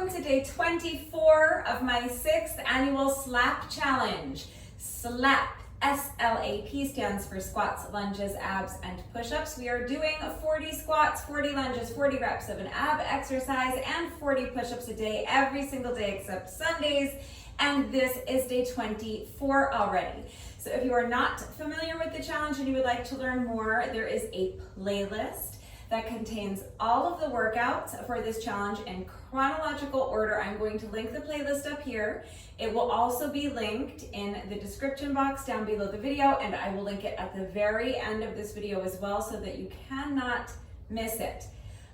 welcome to day 24 of my 6th annual SLAP challenge. SLAP, S-L-A-P, stands for squats, lunges, abs, and push-ups. We are doing 40 squats, 40 lunges, 40 reps of an ab exercise, and 40 push-ups a day, every single day except Sundays. And this is day 24 already. So if you are not familiar with the challenge and you would like to learn more, there is a playlist that contains all of the workouts for this challenge in chronological order. I'm going to link the playlist up here. It will also be linked in the description box down below the video, and I will link it at the very end of this video as well so that you cannot miss it.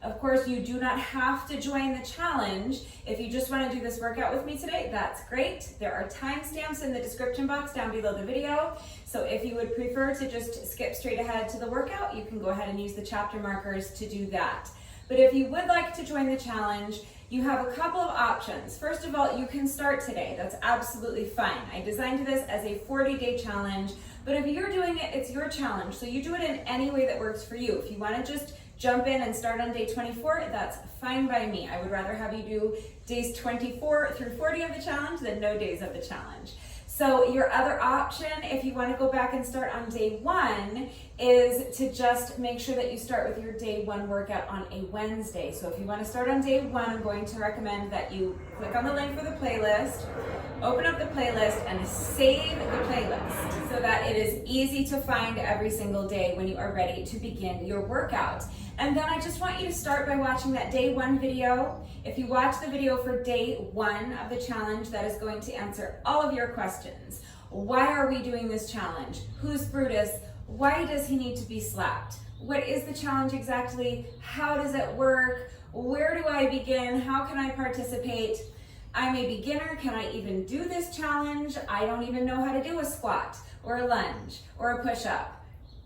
Of course, you do not have to join the challenge. If you just want to do this workout with me today, that's great. There are timestamps in the description box down below the video. So if you would prefer to just skip straight ahead to the workout, you can go ahead and use the chapter markers to do that. But if you would like to join the challenge, you have a couple of options. First of all, you can start today. That's absolutely fine. I designed this as a 40-day challenge, but if you're doing it, it's your challenge. So you do it in any way that works for you. If you want to just jump in and start on day 24, that's fine by me. I would rather have you do days 24 through 40 of the challenge than no days of the challenge. So your other option, if you want to go back and start on day 1, is to just make sure that you start with your day 1 workout on a Wednesday. So if you want to start on day 1, I'm going to recommend that you click on the link for the playlist, open up the playlist, and save the playlist so that it is easy to find every single day when you are ready to begin your workout. And then I just want you to start by watching that day 1 video. If you watch the video for day 1 of the challenge, that is going to answer all of your questions. Why are we doing this challenge? Who's Brutus? Why does he need to be slapped? What is the challenge exactly? How does it work? Where do I begin? How can I participate? I'm a beginner. Can I even do this challenge? I don't even know how to do a squat or a lunge or a push-up.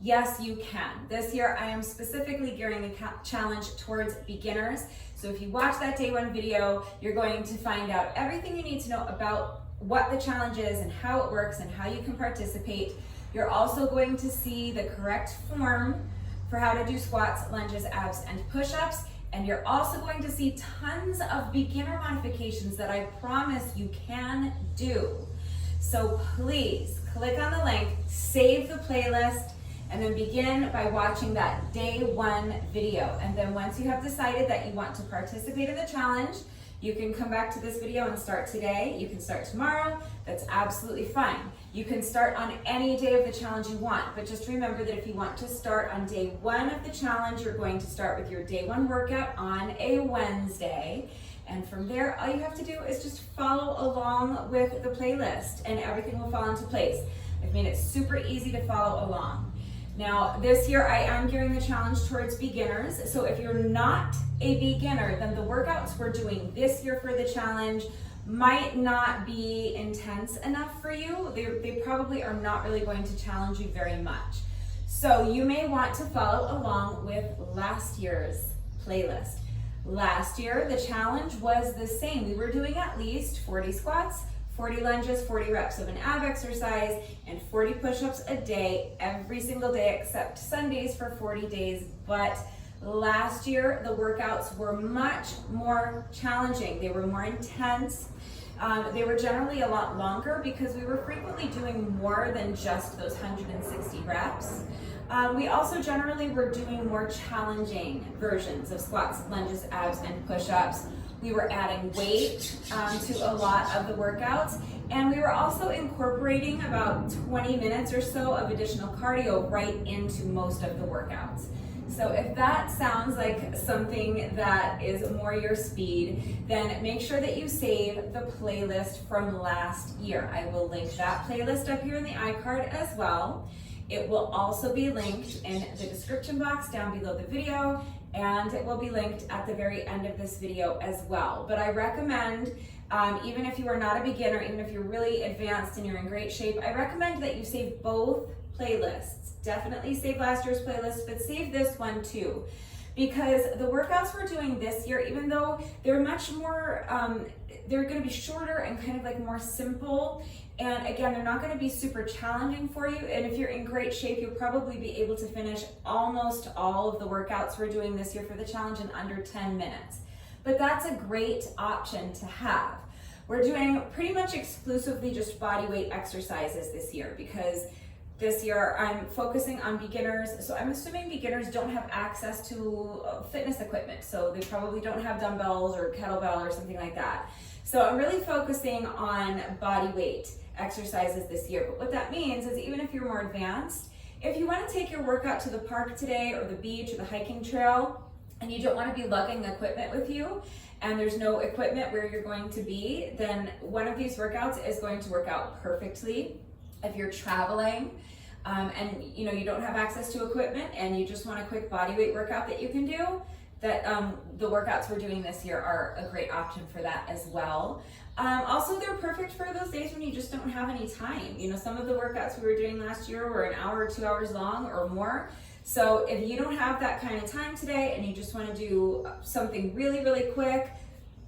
Yes, you can. This year, I am specifically gearing the challenge towards beginners. So if you watch that day 1 video, you're going to find out everything you need to know about what the challenge is and how it works and how you can participate. You're also going to see the correct form for how to do squats, lunges, abs, and push-ups. And you're also going to see tons of beginner modifications that I promise you can do. So please click on the link, save the playlist, and then begin by watching that day 1 video. And then once you have decided that you want to participate in the challenge, you can come back to this video and start today. You can start tomorrow. That's absolutely fine. You can start on any day of the challenge you want, but just remember that if you want to start on day 1 of the challenge, you're going to start with your day 1 workout on a Wednesday. And from there, all you have to do is just follow along with the playlist and everything will fall into place. I've made it super easy to follow along. Now, this year I am gearing the challenge towards beginners. So if you're not a beginner, then the workouts we're doing this year for the challenge might not be intense enough for you. They probably are not really going to challenge you very much. So you may want to follow along with last year's playlist. Last year, the challenge was the same. We were doing at least 40 squats, 40 lunges, 40 reps of an ab exercise, and 40 push-ups a day, every single day except Sundays for 40 days. But last year, the workouts were much more challenging. They were more intense. They were generally a lot longer because we were frequently doing more than just those 160 reps. We also generally were doing more challenging versions of squats, lunges, abs, and push-ups. We were adding weight to a lot of the workouts, and we were also incorporating about 20 minutes or so of additional cardio right into most of the workouts. So if that sounds like something that is more your speed, then make sure that you save the playlist from last year. I will link that playlist up here in the iCard as well. It will also be linked in the description box down below the video, and it will be linked at the very end of this video as well. But I recommend, even if you are not a beginner, even if you're really advanced and you're in great shape, I recommend that you save both playlists. Definitely save last year's playlist, but save this one too. Because the workouts we're doing this year, even though they're much more, they're gonna be shorter and kind of like more simple, and again, they're not gonna be super challenging for you, and if you're in great shape, you'll probably be able to finish almost all of the workouts we're doing this year for the challenge in under 10 minutes. but that's a great option to have. We're doing pretty much exclusively just body weight exercises this year because this year I'm focusing on beginners. So I'm assuming beginners don't have access to fitness equipment. So they probably don't have dumbbells or kettlebell or something like that. So I'm really focusing on body weight exercises this year. But what that means is even if you're more advanced, if you want to take your workout to the park today or the beach or the hiking trail, and you don't want to be lugging equipment with you, and there's no equipment where you're going to be, then one of these workouts is going to work out perfectly. If you're traveling and you don't have access to equipment and you just want a quick body weight workout that you can do, that the workouts we're doing this year are a great option for that as well. Also, they're perfect for those days when you just don't have any time. Some of the workouts we were doing last year were an hour or 2 hours long or more. So if you don't have that kind of time today and you just want to do something really, really quick,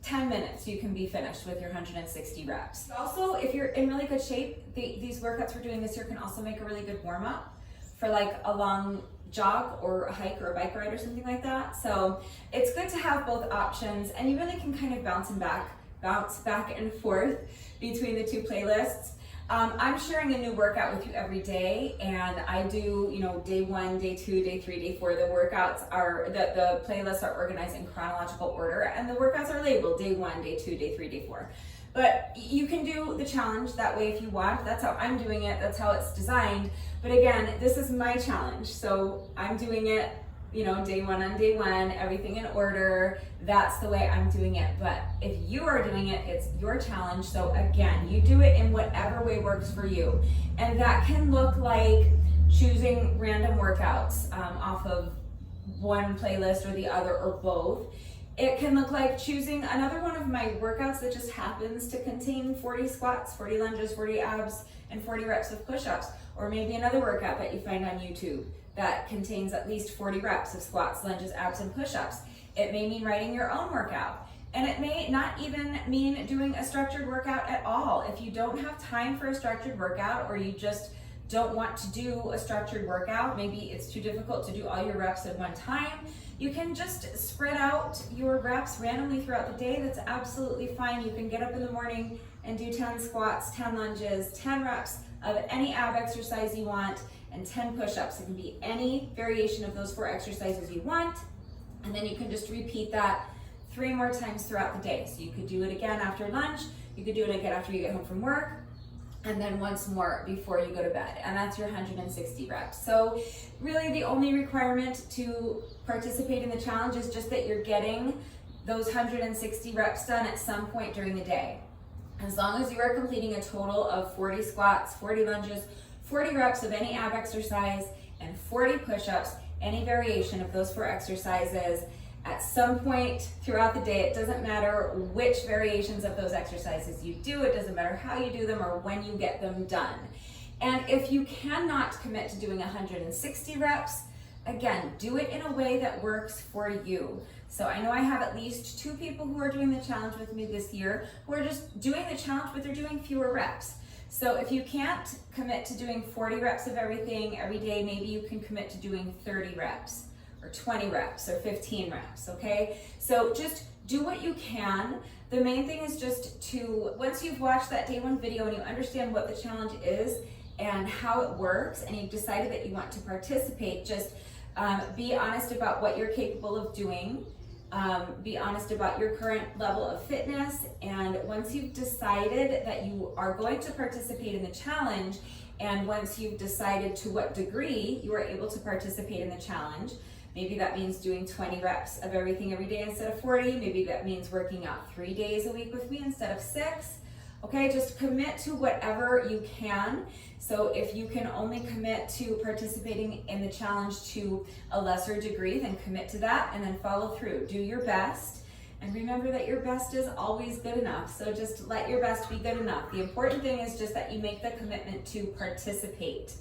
10 minutes, you can be finished with your 160 reps. Also, if you're in really good shape, these workouts we're doing this year can also make a really good warm up for like a long jog or a hike or a bike ride or something like that. So it's good to have both options, and you really can kind of bounce back and forth between the two playlists. I'm sharing a new workout with you every day, and I do, day 1, day 2, day 3, day 4. The workouts are, the playlists are organized in chronological order, and the workouts are labeled day 1, day 2, day 3, day 4. But you can do the challenge that way if you want. That's how I'm doing it. That's how it's designed. But again, this is my challenge. So I'm doing it, day 1 on day 1, everything in order. That's the way I'm doing it. But if you are doing it, it's your challenge. So again, you do it in whatever way works for you. And that can look like choosing random workouts off of one playlist or the other or both. It can look like choosing another one of my workouts that just happens to contain 40 squats, 40 lunges, 40 abs, and 40 reps of push-ups. Or maybe another workout that you find on YouTube that contains at least 40 reps of squats, lunges, abs, and push-ups. It may mean writing your own workout. And it may not even mean doing a structured workout at all. If you don't have time for a structured workout, or you just don't want to do a structured workout, maybe it's too difficult to do all your reps at one time, you can just spread out your reps randomly throughout the day. That's absolutely fine. You can get up in the morning and do 10 squats, 10 lunges, 10 reps of any ab exercise you want, and 10 push-ups. It can be any variation of those 4 exercises you want, and then you can just repeat that 3 more times throughout the day. So you could do it again after lunch, you could do it again after you get home from work, and then once more before you go to bed, and that's your 160 reps. So really the only requirement to participate in the challenge is just that you're getting those 160 reps done at some point during the day. As long as you are completing a total of 40 squats, 40 lunges, 40 reps of any ab exercise, and 40 push-ups, any variation of those 4 exercises, at some point throughout the day. It doesn't matter which variations of those exercises you do, it doesn't matter how you do them or when you get them done. And if you cannot commit to doing 160 reps, again, do it in a way that works for you. So I know I have at least 2 people who are doing the challenge with me this year who are just doing the challenge, but they're doing fewer reps. So if you can't commit to doing 40 reps of everything every day, maybe you can commit to doing 30 reps. Or 20 reps or 15 reps, okay? So just do what you can. The main thing is just to, once you've watched that day 1 video and you understand what the challenge is and how it works, and you've decided that you want to participate, just be honest about what you're capable of doing. Be honest about your current level of fitness, and once you've decided that you are going to participate in the challenge, and once you've decided to what degree you are able to participate in the challenge, maybe that means doing 20 reps of everything every day instead of 40. Maybe that means working out 3 days a week with me instead of 6. Okay, just commit to whatever you can. So if you can only commit to participating in the challenge to a lesser degree, then commit to that and then follow through. Do your best. And remember that your best is always good enough. So just let your best be good enough. The important thing is just that you make the commitment to participate.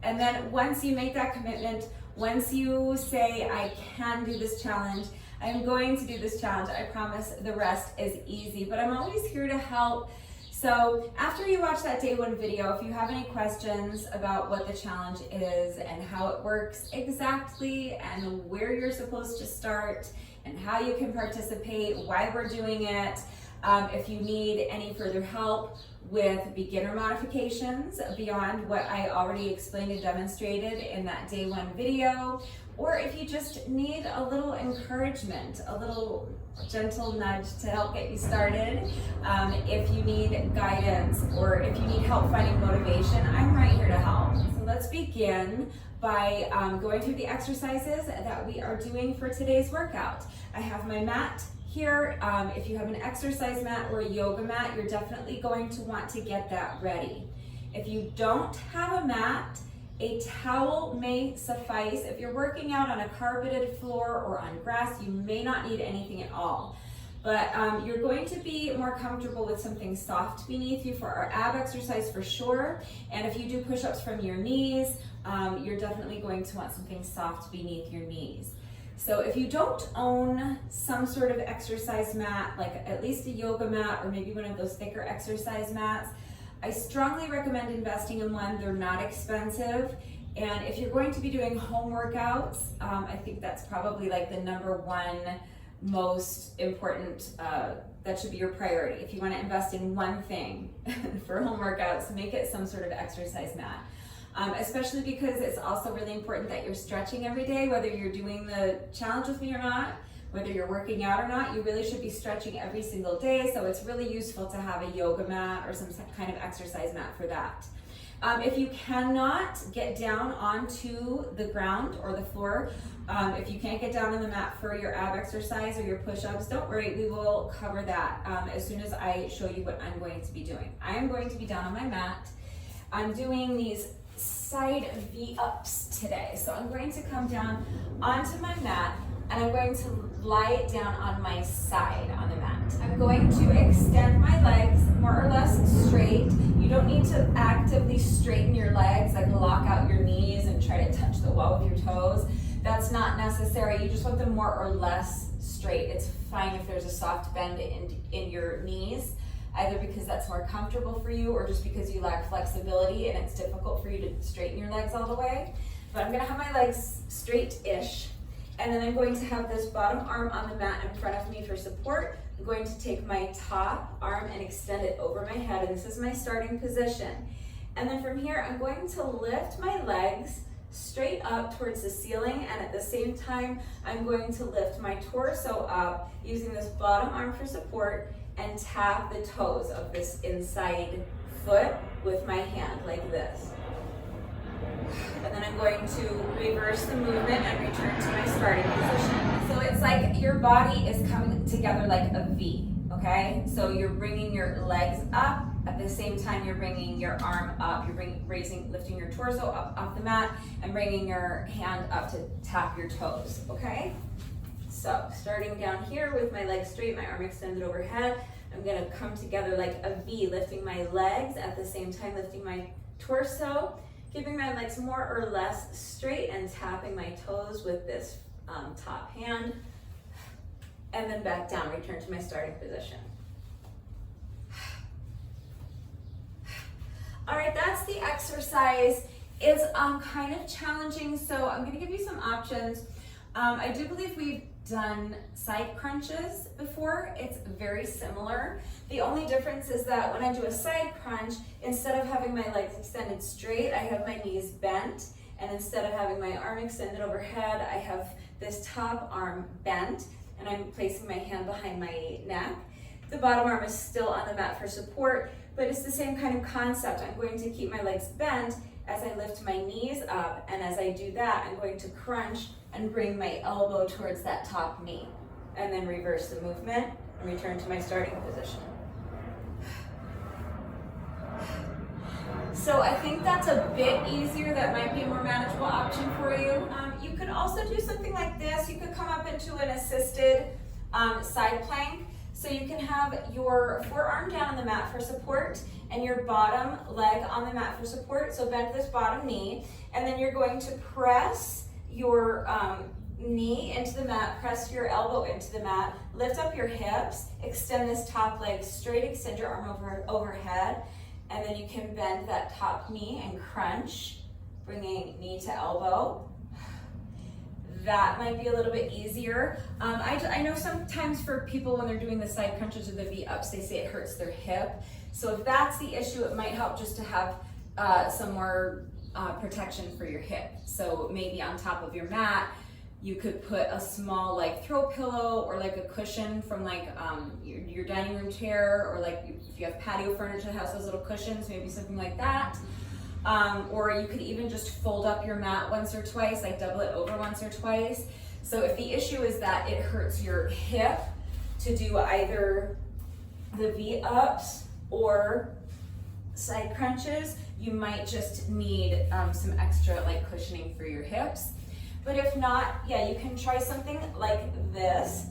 And then once you make that commitment, once you say, I can do this challenge, I'm going to do this challenge, I promise the rest is easy. But I'm always here to help. So after you watch that day 1 video, if you have any questions about what the challenge is and how it works exactly and where you're supposed to start and how you can participate, why we're doing it. If you need any further help with beginner modifications beyond what I already explained and demonstrated in that day one video, or if you just need a little encouragement, a little gentle nudge to help get you started, if you need guidance or if you need help finding motivation, I'm right here to help. So let's begin by going through the exercises that we are doing for today's workout. I have my mat here. If you have an exercise mat or a yoga mat, you're definitely going to want to get that ready. If you don't have a mat, a towel may suffice. If you're working out on a carpeted floor or on grass, you may not need anything at all. But you're going to be more comfortable with something soft beneath you for our ab exercise for sure. And if you do push-ups from your knees, you're definitely going to want something soft beneath your knees. So if you don't own some sort of exercise mat, like at least a yoga mat or maybe one of those thicker exercise mats, I strongly recommend investing in one. They're not expensive. And if you're going to be doing home workouts, I think that's probably like the number one most important, that should be your priority. If you want to invest in one thing for home workouts, make it some sort of exercise mat. Especially because it's also really important that you're stretching every day, whether you're doing the challenge with me or not, whether you're working out or not, you really should be stretching every single day. So it's really useful to have a yoga mat or some kind of exercise mat for that. If you cannot get down onto the ground or the floor, if you can't get down on the mat for your ab exercise or your push-ups, don't worry, we will cover that as soon as I show you what I'm going to be doing. I'm going to be down on my mat. I'm doing these side V-ups today. So I'm going to come down onto my mat and I'm going to lie it down on my side on the mat. I'm going to extend my legs more or less straight. You don't need to actively straighten your legs, like lock out your knees and try to touch the wall with your toes. That's not necessary. You just want them more or less straight. It's fine if there's a soft bend in your knees, either because that's more comfortable for you or just because you lack flexibility and it's difficult for you to straighten your legs all the way. But I'm gonna have my legs straight-ish. And then I'm going to have this bottom arm on the mat in front of me for support. I'm going to take my top arm and extend it over my head, and this is my starting position. And then from here, I'm going to lift my legs straight up towards the ceiling, and at the same time, I'm going to lift my torso up using this bottom arm for support and tap the toes of this inside foot with my hand like this. And then I'm going to reverse the movement and return to my starting position. So it's like your body is coming together like a V, okay? So you're bringing your legs up, at the same time you're bringing your arm up, you're lifting your torso up off the mat and bringing your hand up to tap your toes, okay? So starting down here with my legs straight, my arm extended overhead, I'm gonna come together like a V, lifting my legs at the same time lifting my torso, keeping my legs more or less straight and tapping my toes with this top hand, and then back down, return to my starting position. All right, that's the exercise. It's kind of challenging, so I'm gonna give you some options. I do believe we've done side crunches before. It's very similar. The only difference is that when I do a side crunch, instead of having my legs extended straight, I have my knees bent, and instead of having my arm extended overhead, I have this top arm bent, and I'm placing my hand behind my neck. The bottom arm is still on the mat for support, but it's the same kind of concept. I'm going to keep my legs bent as I lift my knees up, and as I do that, I'm going to crunch and bring my elbow towards that top knee, and then reverse the movement and return to my starting position. So I think that's a bit easier. That might be a more manageable option for you. You could also do something like this. You could come up into an assisted side plank. So you can have your forearm down on the mat for support and your bottom leg on the mat for support. So bend this bottom knee, and then you're going to press your knee into the mat, press your elbow into the mat, lift up your hips, extend this top leg straight, extend your arm overhead, and then you can bend that top knee and crunch, bringing knee to elbow. that might be a little bit easier. I know sometimes for people when they're doing the side crunches or the V-ups, they say it hurts their hip. So if that's the issue, it might help just to have some more protection for your hip. So maybe on top of your mat, you could put a small like throw pillow or like a cushion from like your dining room chair, or like if you have patio furniture that has those little cushions, maybe something like that. Or you could even just fold up your mat once or twice, like double it over once or twice. So if the issue is that it hurts your hip to do either the V-ups or side crunches, you might just need some extra like cushioning for your hips. But if not, yeah, you can try something like this.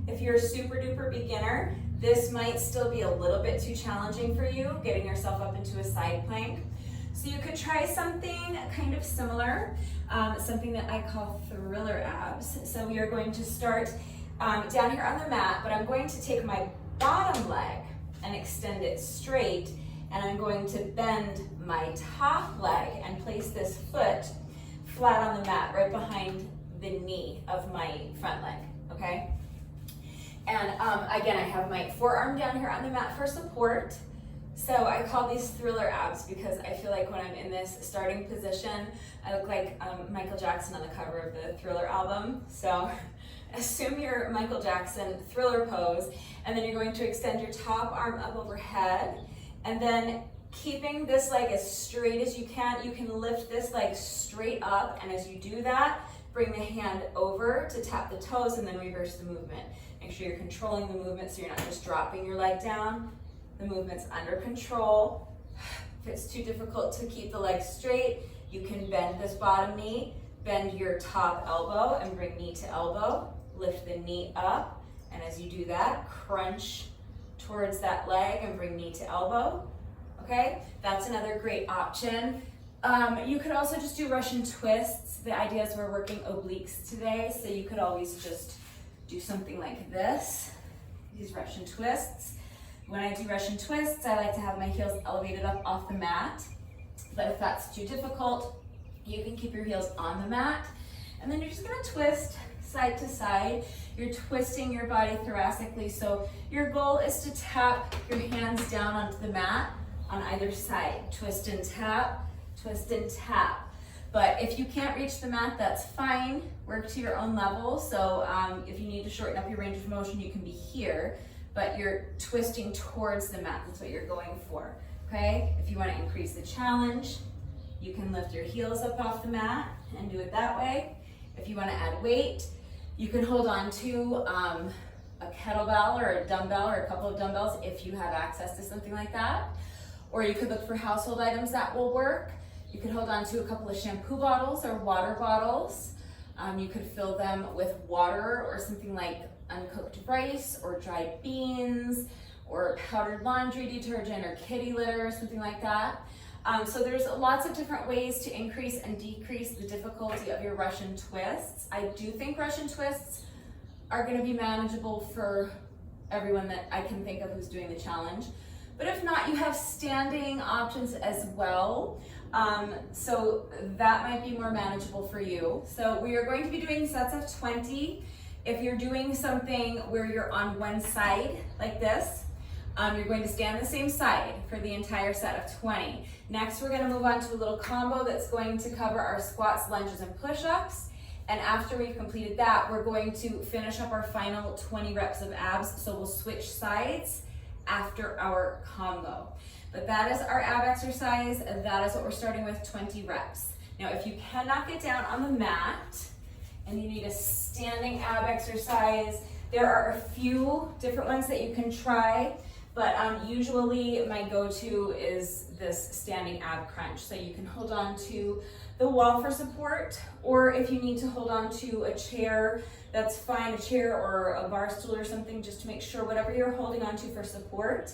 If you're a super duper beginner, this might still be a little bit too challenging for you, getting yourself up into a side plank. So you could try something kind of similar, something that I call thriller abs. So we are going to start down here on the mat, but I'm going to take my bottom leg and extend it straight, and I'm going to bend my top leg and place this foot flat on the mat right behind the knee of my front leg, okay? And again, I have my forearm down here on the mat for support. So I call these thriller abs because I feel like when I'm in this starting position, I look like Michael Jackson on the cover of the Thriller album. So assume you're Michael Jackson, Thriller pose, and then you're going to extend your top arm up overhead, and then keeping this leg as straight as you can lift this leg straight up, and as you do that, bring the hand over to tap the toes and then reverse the movement. Make sure you're controlling the movement so you're not just dropping your leg down. The movement's under control. If it's too difficult to keep the leg straight, you can bend this bottom knee, bend your top elbow and bring knee to elbow, lift the knee up, and as you do that, crunch towards that leg and bring knee to elbow. Okay, that's another great option. You could also just do Russian twists. The idea is we're working obliques today, so you could always just do something like this, these Russian twists. When I do Russian twists, I like to have my heels elevated up off the mat, but if that's too difficult, you can keep your heels on the mat, and then you're just gonna twist side to side. You're twisting your body thoracically, so your goal is to tap your hands down onto the mat on either side. Twist and tap, twist and tap. But if you can't reach the mat, that's fine. Work to your own level. So if you need to shorten up your range of motion, you can be here, but you're twisting towards the mat. That's what you're going for, okay? If you want to increase the challenge, you can lift your heels up off the mat and do it that way. If you want to add weight, you can hold on to a kettlebell or a dumbbell or a couple of dumbbells if you have access to something like that. Or you could look for household items that will work. You could hold on to a couple of shampoo bottles or water bottles. You could fill them with water or something like uncooked rice or dried beans or powdered laundry detergent or kitty litter or something like that. So there's lots of different ways to increase and decrease the difficulty of your Russian twists. I do think Russian twists are going to be manageable for everyone that I can think of who's doing the challenge. But if not, you have standing options as well. So that might be more manageable for you. So we are going to be doing sets of 20. If you're doing something where you're on one side like this, you're going to stay on the same side for the entire set of 20. Next, we're going to move on to a little combo that's going to cover our squats, lunges, and push-ups. And after we've completed that, we're going to finish up our final 20 reps of abs. So we'll switch sides after our combo. But that is our ab exercise. That is what we're starting with, 20 reps. Now, if you cannot get down on the mat and you need a standing ab exercise, there are a few different ones that you can try, but usually my go-to is this standing ab crunch. So you can hold on to the wall for support, or if you need to hold on to a chair, that's fine, a chair or a bar stool or something, just to make sure whatever you're holding on to for support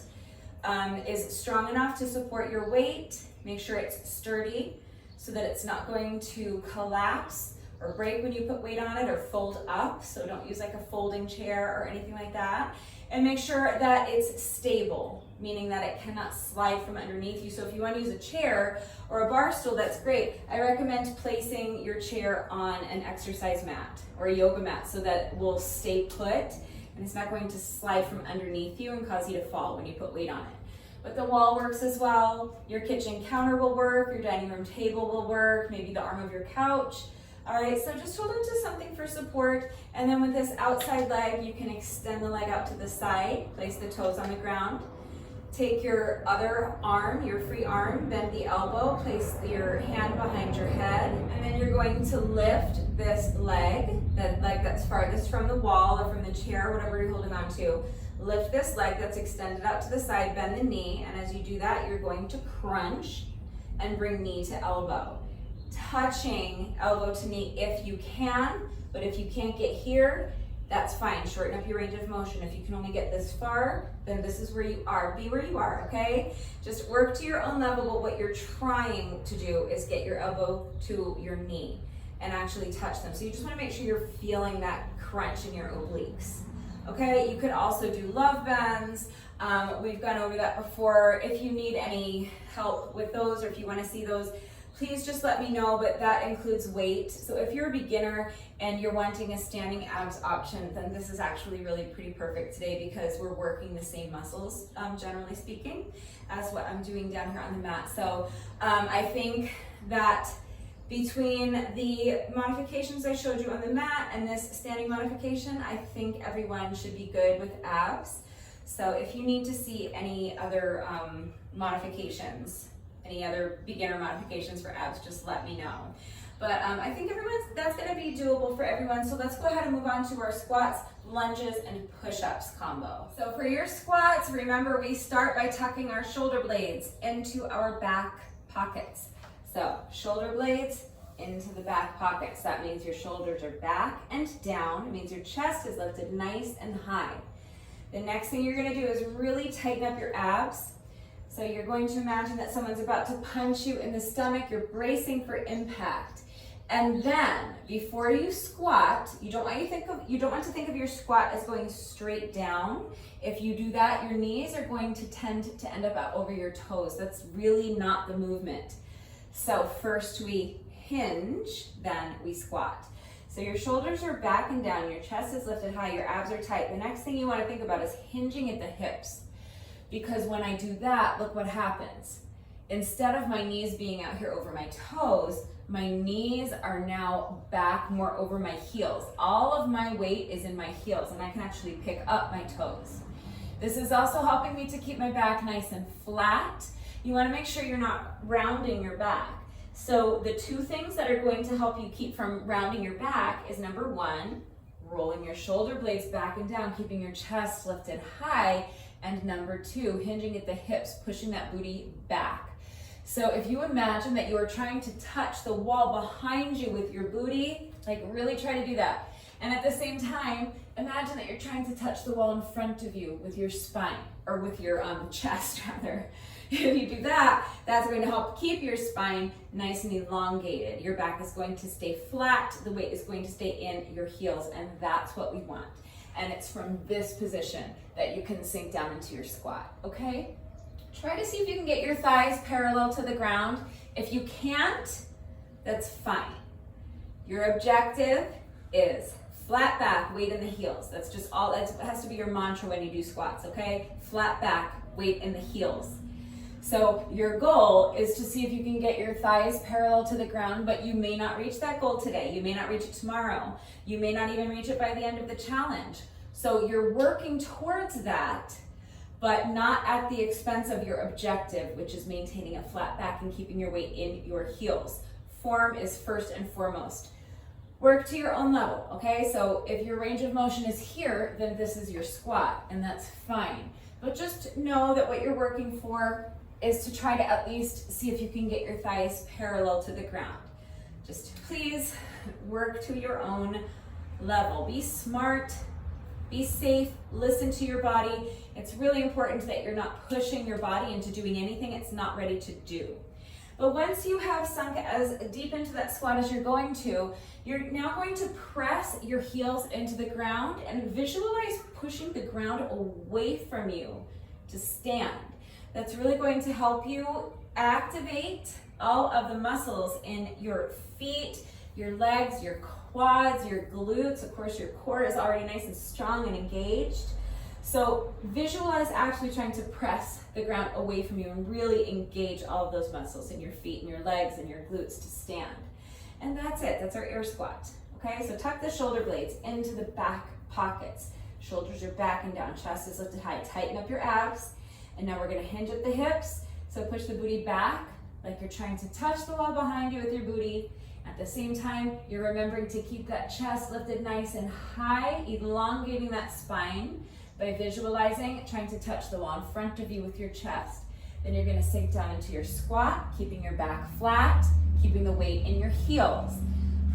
is strong enough to support your weight. Make sure it's sturdy so that it's not going to collapse or break when you put weight on it or fold up. So don't use like a folding chair or anything like that. And make sure that it's stable. meaning that it cannot slide from underneath you. So if you want to use a chair or a bar stool, that's great. I recommend placing your chair on an exercise mat or a yoga mat so that it will stay put and it's not going to slide from underneath you and cause you to fall when you put weight on it. But the wall works as well. Your kitchen counter will work, your dining room table will work, maybe the arm of your couch. All right, so just hold onto something for support, and then with this outside leg, you can extend the leg out to the side, place the toes on the ground. Take your other arm, your free arm, bend the elbow, place your hand behind your head, and then you're going to lift this leg, that leg that's farthest from the wall or from the chair, whatever you're holding on to. Lift this leg that's extended out to the side, bend the knee, and as you do that, you're going to crunch and bring knee to elbow. Touching elbow to knee if you can, but if you can't get here, that's fine. Shorten up your range of motion. If you can only get this far, then this is where you are. Be where you are, okay? Just work to your own level, but what you're trying to do is get your elbow to your knee and actually touch them. So you just want to make sure you're feeling that crunch in your obliques. Okay, you could also do love bends. We've gone over that before. If you need any help with those or if you want to see those, please just let me know, but that includes weight. So if you're a beginner and you're wanting a standing abs option, then this is actually really pretty perfect today because we're working the same muscles, generally speaking, as what I'm doing down here on the mat. So I think that between the modifications I showed you on the mat and this standing modification, I think everyone should be good with abs. So if you need to see any other modifications, any other beginner modifications for abs, just let me know. But I think that's gonna be doable for everyone. So let's go ahead and move on to our squats, lunges, and push-ups combo. So for your squats, remember we start by tucking our shoulder blades into our back pockets. So shoulder blades into the back pockets. That means your shoulders are back and down. It means your chest is lifted nice and high. The next thing you're gonna do is really tighten up your abs. So you're going to imagine that someone's about to punch you in the stomach. You're bracing for impact. And then before you squat, you don't want to think of your squat as going straight down. If you do that, your knees are going to tend to end up over your toes. That's really not the movement. So first we hinge, then we squat. So your shoulders are back and down, your chest is lifted high, your abs are tight. The next thing you want to think about is hinging at the hips. Because when I do that, look what happens. Instead of my knees being out here over my toes, my knees are now back more over my heels. All of my weight is in my heels and I can actually pick up my toes. This is also helping me to keep my back nice and flat. You want to make sure you're not rounding your back. So the two things that are going to help you keep from rounding your back is number one, rolling your shoulder blades back and down, keeping your chest lifted high, and number two, hinging at the hips, pushing that booty back. So if you imagine that you are trying to touch the wall behind you with your booty, like really try to do that. And at the same time, imagine that you're trying to touch the wall in front of you with your spine, or with your chest rather. If you do that, that's going to help keep your spine nice and elongated. Your back is going to stay flat, the weight is going to stay in your heels, and that's what we want. And it's from this position that you can sink down into your squat, okay? Try to see if you can get your thighs parallel to the ground. If you can't, that's fine. Your objective is flat back, weight in the heels. That's just all, that has to be your mantra when you do squats, okay? Flat back, weight in the heels. So your goal is to see if you can get your thighs parallel to the ground, but you may not reach that goal today. You may not reach it tomorrow. You may not even reach it by the end of the challenge. So you're working towards that, but not at the expense of your objective, which is maintaining a flat back and keeping your weight in your heels. Form is first and foremost. Work to your own level, okay? So if your range of motion is here, then this is your squat, and that's fine. But just know that what you're working for is to try to at least see if you can get your thighs parallel to the ground. Just please work to your own level. Be smart, be safe, listen to your body. It's really important that you're not pushing your body into doing anything it's not ready to do. But once you have sunk as deep into that squat as you're going to, you're now going to press your heels into the ground and visualize pushing the ground away from you to stand. That's really going to help you activate all of the muscles in your feet, your legs, your quads, your glutes. Of course, your core is already nice and strong and engaged. So visualize actually trying to press the ground away from you and really engage all of those muscles in your feet and your legs and your glutes to stand. And that's it, that's our air squat. Okay, so tuck the shoulder blades into the back pockets. Shoulders are back and down, chest is lifted high. Tighten up your abs. And now we're gonna hinge at the hips. So push the booty back like you're trying to touch the wall behind you with your booty. At the same time, you're remembering to keep that chest lifted nice and high, elongating that spine by visualizing, trying to touch the wall in front of you with your chest. Then you're gonna sink down into your squat, keeping your back flat, keeping the weight in your heels.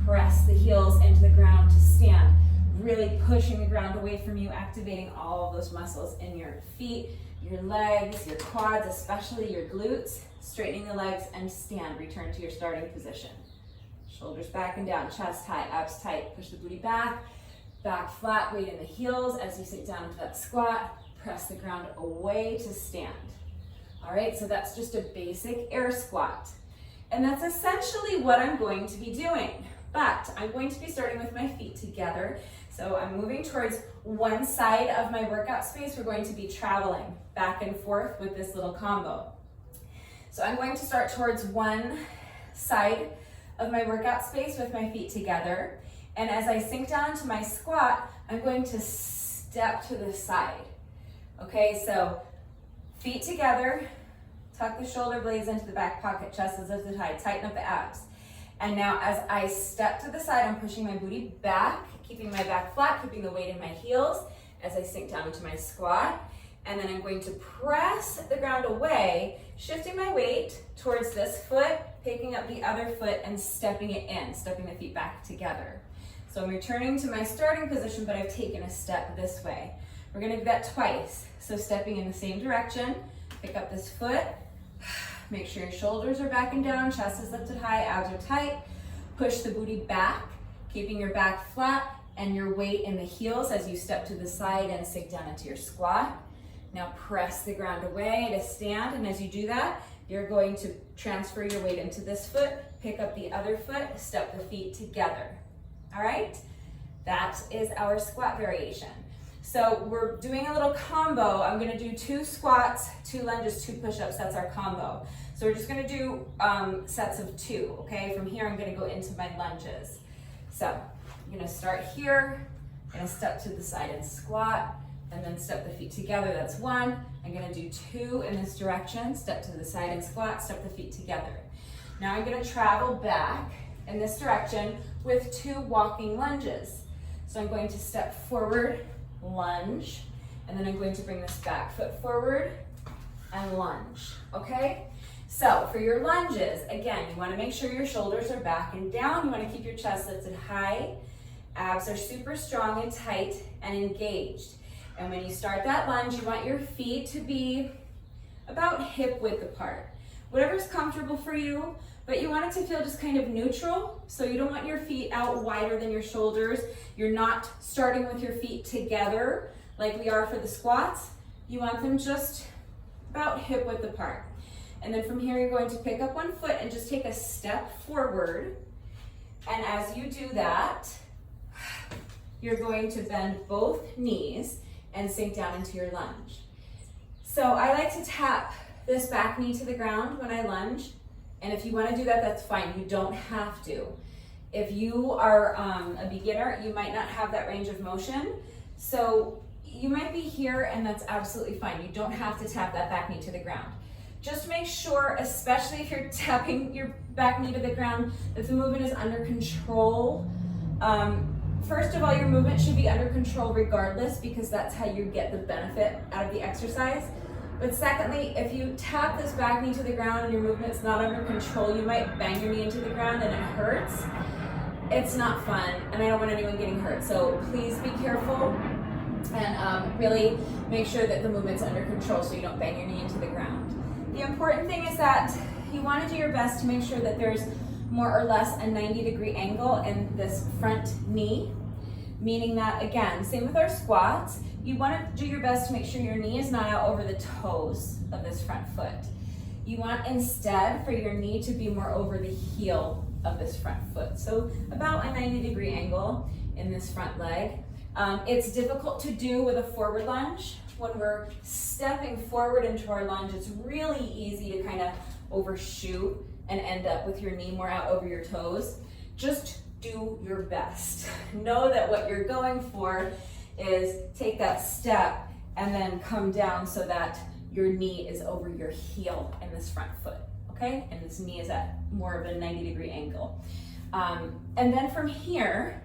Press the heels into the ground to stand, really pushing the ground away from you, activating all of those muscles in your feet, your legs, your quads, especially your glutes. Straightening the legs and stand. Return to your starting position. Shoulders back and down, chest high, abs tight. Push the booty back, back flat, weight in the heels as you sit down into that squat. Press the ground away to stand. All right, so that's just a basic air squat. And that's essentially what I'm going to be doing. But I'm going to be starting with my feet together. So I'm moving towards one side of my workout space. We're going to be traveling back and forth with this little combo. So I'm going to start towards one side of my workout space with my feet together. And as I sink down into my squat, I'm going to step to the side. Okay, so feet together, tuck the shoulder blades into the back pocket, chest is lifted high, tighten up the abs. And now as I step to the side, I'm pushing my booty back, keeping my back flat, keeping the weight in my heels as I sink down into my squat. And then I'm going to press the ground away, shifting my weight towards this foot, picking up the other foot and stepping it in, stepping the feet back together. So I'm returning to my starting position, but I've taken a step this way. We're gonna do that twice. So stepping in the same direction, pick up this foot, make sure your shoulders are back and down, chest is lifted high, abs are tight. Push the booty back, keeping your back flat and your weight in the heels as you step to the side and sink down into your squat. Now press the ground away to stand, and as you do that, you're going to transfer your weight into this foot, pick up the other foot, step the feet together. All right? That is our squat variation. So we're doing a little combo. I'm gonna do 2 squats, 2 lunges, 2 push-ups. That's our combo. So we're just gonna do sets of 2, okay? From here, I'm gonna go into my lunges. So I'm gonna start here, I'm gonna step to the side and squat, and then step the feet together, that's 1. I'm gonna do 2 in this direction, step to the side and squat, step the feet together. Now I'm gonna travel back in this direction with 2 walking lunges. So I'm going to step forward, lunge, and then I'm going to bring this back foot forward and lunge, okay? So for your lunges, again, you wanna make sure your shoulders are back and down. You wanna keep your chest lifted high. Abs are super strong and tight and engaged. And when you start that lunge, you want your feet to be about hip width apart. Whatever's comfortable for you, but you want it to feel just kind of neutral. So you don't want your feet out wider than your shoulders. You're not starting with your feet together like we are for the squats. You want them just about hip width apart. And then from here, you're going to pick up one foot and just take a step forward. And as you do that, you're going to bend both knees and sink down into your lunge. So I like to tap this back knee to the ground when I lunge. And if you want to do that, that's fine. You don't have to. If you are a beginner, you might not have that range of motion. So you might be here and that's absolutely fine. You don't have to tap that back knee to the ground. Just make sure, especially if you're tapping your back knee to the ground, that the movement is under control. First of all, your movement should be under control regardless, because that's how you get the benefit out of the exercise. But secondly, if you tap this back knee to the ground and your movement's not under control, you might bang your knee into the ground and it hurts. It's not fun, and I don't want anyone getting hurt. So please be careful and really make sure that the movement's under control so you don't bang your knee into the ground. The important thing is that you want to do your best to make sure that there's more or less a 90-degree angle in this front knee. meaning that, again, same with our squats, you want to do your best to make sure your knee is not out over the toes of this front foot. You want instead for your knee to be more over the heel of this front foot. So about a 90-degree angle in this front leg. It's difficult to do with a forward lunge. When we're stepping forward into our lunge, it's really easy to kind of overshoot and end up with your knee more out over your toes. Just do your best. Know that what you're going for is take that step and then come down so that your knee is over your heel in this front foot, okay? And this knee is at more of a 90-degree angle. And then from here,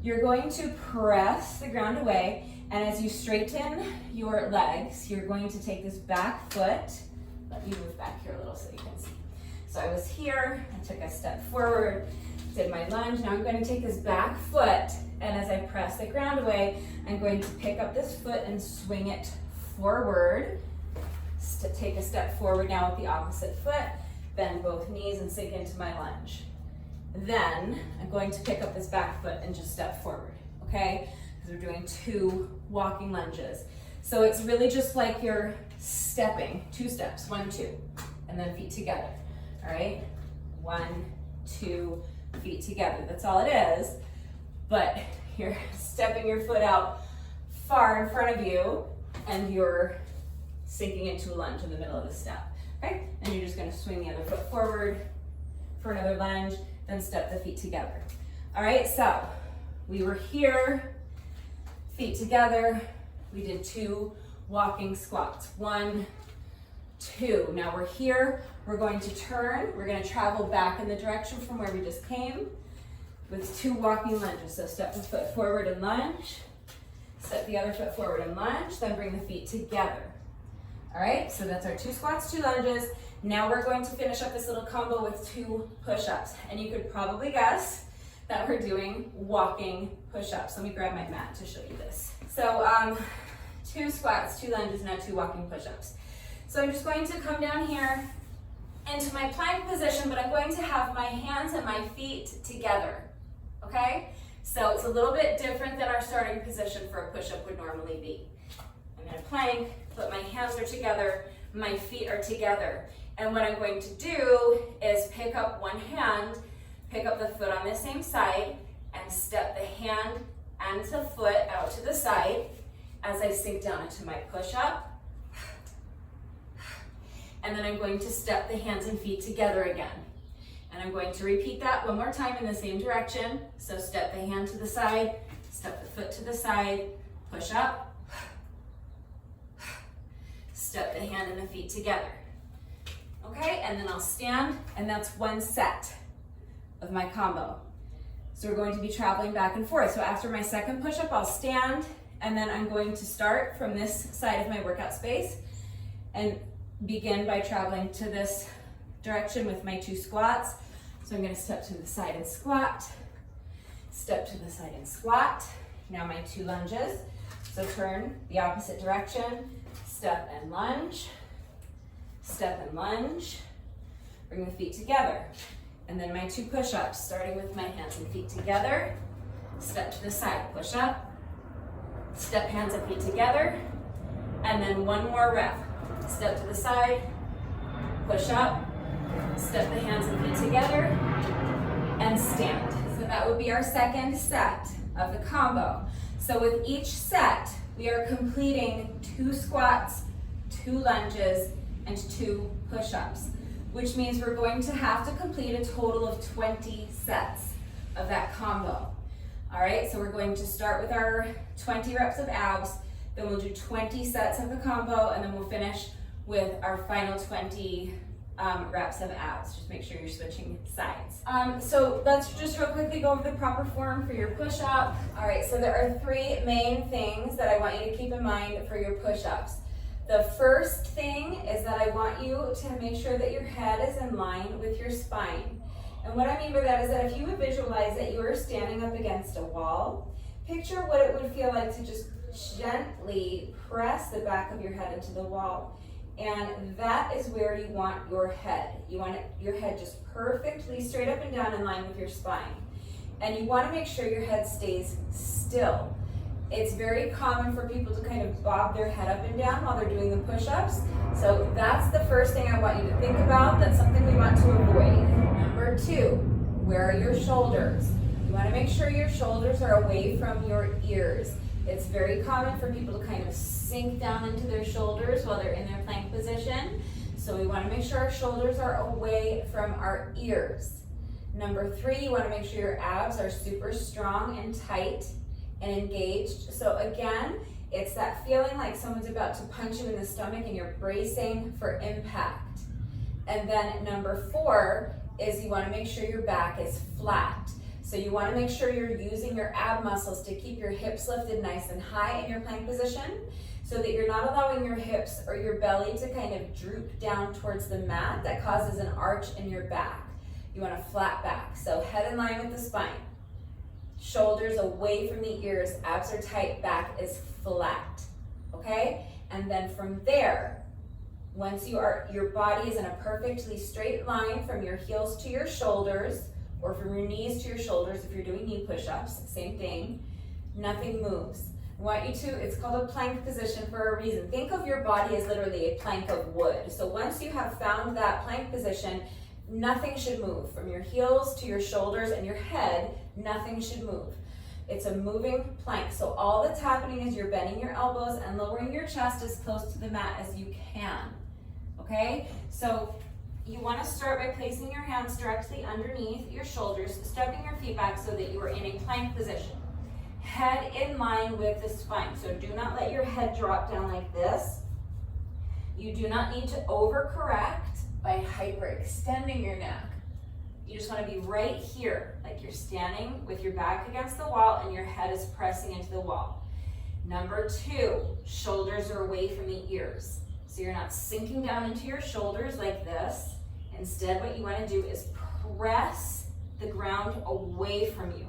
you're going to press the ground away, and as you straighten your legs, you're going to take this back foot. Let me move back here a little so you can see. So I was here, I took a step forward, did my lunge. Now I'm going to take this back foot, and as I press the ground away, I'm going to pick up this foot and swing it forward. To take a step forward now with the opposite foot, bend both knees and sink into my lunge. Then I'm going to pick up this back foot and just step forward, okay? Because we're doing 2 walking lunges. So it's really just like you're stepping, 2 steps, 1, 2, and then feet together, all right? 1, 2, feet together. That's all it is, but you're stepping your foot out far in front of you, and you're sinking into a lunge in the middle of the step, okay? And you're just gonna swing the other foot forward for another lunge, then step the feet together. All right, so we were here, feet together. We did 2 walking squats, 1, 2. Now we're here, we're going to turn, we're gonna travel back in the direction from where we just came with 2 walking lunges. So step the foot forward and lunge, step the other foot forward and lunge, then bring the feet together. All right, so that's our 2 squats, 2 lunges. Now we're going to finish up this little combo with 2 push-ups. And you could probably guess that we're doing walking push-ups. Let me grab my mat to show you this. So 2 squats, 2 lunges, now 2 walking push-ups. So I'm just going to come down here into my plank position, but I'm going to have my hands and my feet together, okay? So it's a little bit different than our starting position for a push-up would normally be. I'm in a plank, but my hands are together, my feet are together. And what I'm going to do is pick up one hand, pick up the foot on the same side, and step the hand and the foot out to the side as I sink down into my push-up. And then I'm going to step the hands and feet together again. And I'm going to repeat that one more time in the same direction. So step the hand to the side, step the foot to the side, push up, step the hand and the feet together. Okay, and then I'll stand, and that's 1 set of my combo. So we're going to be traveling back and forth. So after my second push-up, I'll stand, and then I'm going to start from this side of my workout space and begin by traveling to this direction with my 2 squats. So I'm going to step to the side and squat, step to the side and squat. Now my 2 lunges. So turn the opposite direction, step and lunge, step and lunge, bring the feet together. And then my 2 push-ups, starting with my hands and feet together, step to the side, push up, step hands and feet together, and then 1 more rep. Step to the side, push up, step the hands and feet together, and stand. So that would be our second set of the combo. So with each set, we are completing 2 squats, 2 lunges, and 2 push-ups, which means we're going to have to complete a total of 20 sets of that combo. All right, so we're going to start with our 20 reps of abs, then we'll do 20 sets of the combo, and then we'll finish with our final 20 reps of abs. Just make sure you're switching sides. So let's just real quickly go over the proper form for your push-up. All right, so there are 3 main things that I want you to keep in mind for your push-ups. The first thing is that I want you to make sure that your head is in line with your spine. And what I mean by that is that if you would visualize that you are standing up against a wall, picture what it would feel like to just gently press the back of your head into the wall. And that is where you want your head. You want your head just perfectly straight up and down in line with your spine. and you want to make sure your head stays still. It's very common for people to kind of bob their head up and down while they're doing the push-ups. So that's the first thing I want you to think about. That's something we want to avoid. Number 2, where are your shoulders? You want to make sure your shoulders are away from your ears. It's very common for people to kind of sink down into their shoulders while they're in their plank position. So we want to make sure our shoulders are away from our ears. Number 3, you want to make sure your abs are super strong and tight and engaged. So again, it's that feeling like someone's about to punch you in the stomach and you're bracing for impact. And then number 4 is you want to make sure your back is flat. So you want to make sure you're using your ab muscles to keep your hips lifted nice and high in your plank position, so that you're not allowing your hips or your belly to kind of droop down towards the mat. That causes an arch in your back. You want a flat back. So head in line with the spine. Shoulders away from the ears, abs are tight, back is flat, okay? And then from there, once your body is in a perfectly straight line from your heels to your shoulders, or from your knees to your shoulders if you're doing knee push-ups, same thing, nothing moves. I want you to, it's called a plank position for a reason. Think of your body as literally a plank of wood. So once you have found that plank position, nothing should move. From your heels to your shoulders and your head, nothing should move. It's a moving plank. So all that's happening is you're bending your elbows and lowering your chest as close to the mat as you can. Okay? So you want to start by placing your hands directly underneath your shoulders, stepping your feet back so that you are in a plank position. Head in line with the spine. So do not let your head drop down like this. You do not need to overcorrect by hyperextending your neck. You just want to be right here, like you're standing with your back against the wall and your head is pressing into the wall. Number 2, shoulders are away from the ears. So you're not sinking down into your shoulders like this. Instead, what you want to do is press the ground away from you.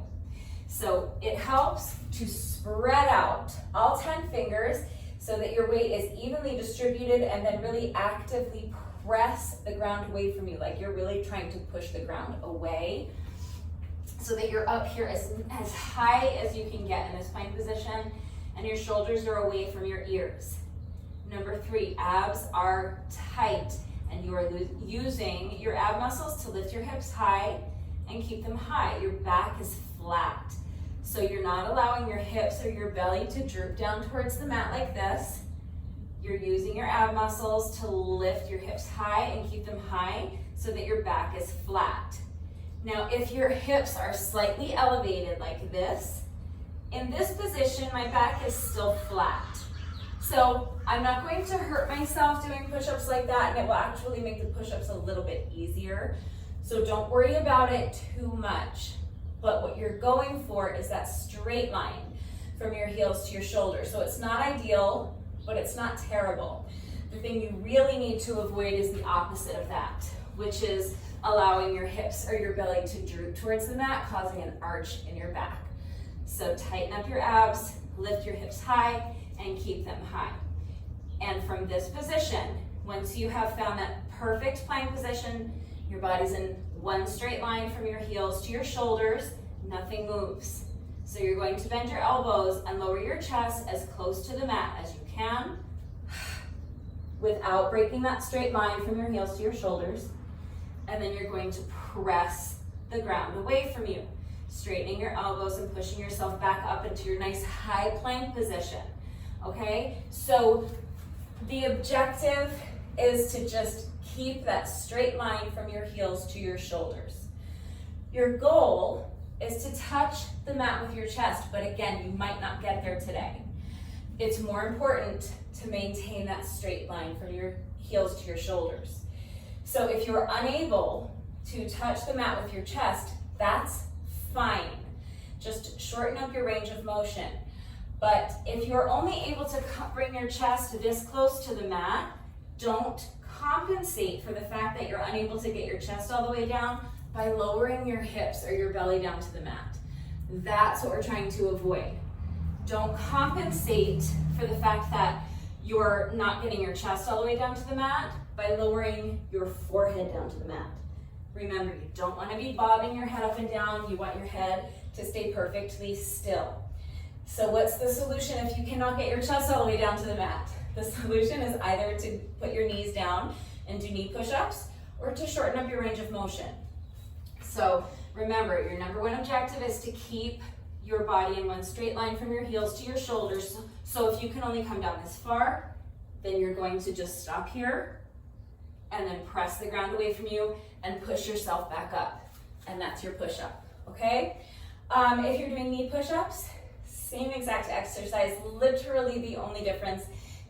So it helps to spread out all 10 fingers so that your weight is evenly distributed, and then really actively press the ground away from you, like you're really trying to push the ground away, so that you're up here as high as you can get in this plank position, and your shoulders are away from your ears. Number 3, abs are tight, and you are using your ab muscles to lift your hips high and keep them high. Your back is flat. So you're not allowing your hips or your belly to droop down towards the mat like this. You're using your ab muscles to lift your hips high and keep them high so that your back is flat. Now, if your hips are slightly elevated like this, in this position, my back is still flat. So I'm not going to hurt myself doing push-ups like that, and it will actually make the push-ups a little bit easier. So don't worry about it too much. But what you're going for is that straight line from your heels to your shoulders. So it's not ideal, but it's not terrible. The thing you really need to avoid is the opposite of that, which is allowing your hips or your belly to droop towards the mat, causing an arch in your back. So tighten up your abs, lift your hips high, and keep them high. And from this position, once you have found that perfect plank position, your body's in one straight line from your heels to your shoulders, nothing moves. So you're going to bend your elbows and lower your chest as close to the mat as you can, without breaking that straight line from your heels to your shoulders. And then you're going to press the ground away from you, straightening your elbows and pushing yourself back up into your nice high plank position. Okay, so the objective is to just keep that straight line from your heels to your shoulders. Your goal is to touch the mat with your chest, but again, you might not get there today. It's more important to maintain that straight line from your heels to your shoulders. So if you're unable to touch the mat with your chest, that's fine. Just shorten up your range of motion. But if you're only able to bring your chest this close to the mat, don't compensate for the fact that you're unable to get your chest all the way down by lowering your hips or your belly down to the mat. That's what we're trying to avoid. Don't compensate for the fact that you're not getting your chest all the way down to the mat by lowering your forehead down to the mat. Remember, you don't want to be bobbing your head up and down. You want your head to stay perfectly still. So what's the solution if you cannot get your chest all the way down to the mat? The solution is either to put your knees down and do knee push-ups or to shorten up your range of motion. So remember, your number one objective is to keep your body in one straight line from your heels to your shoulders. So if you can only come down this far, then you're going to just stop here and then press the ground away from you and push yourself back up. And that's your push-up, okay? If you're doing knee push-ups, same exact exercise. Literally the only difference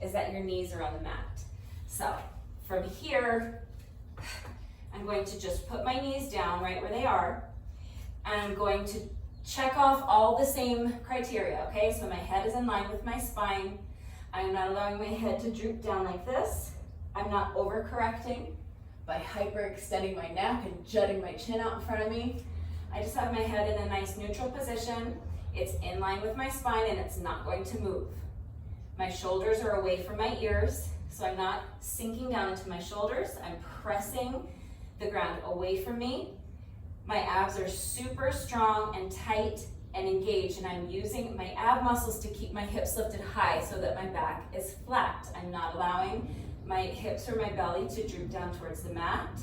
is that your knees are on the mat. So from here, I'm going to just put my knees down right where they are, and I'm going to check off all the same criteria, okay? So my head is in line with my spine. I'm not allowing my head to droop down like this. I'm not overcorrecting by hyperextending my neck and jutting my chin out in front of me. I just have my head in a nice neutral position. It's in line with my spine and it's not going to move. My shoulders are away from my ears, so I'm not sinking down into my shoulders. I'm pressing the ground away from me. My abs are super strong and tight and engaged, and I'm using my ab muscles to keep my hips lifted high so that my back is flat. I'm not allowing my hips or my belly to droop down towards the mat,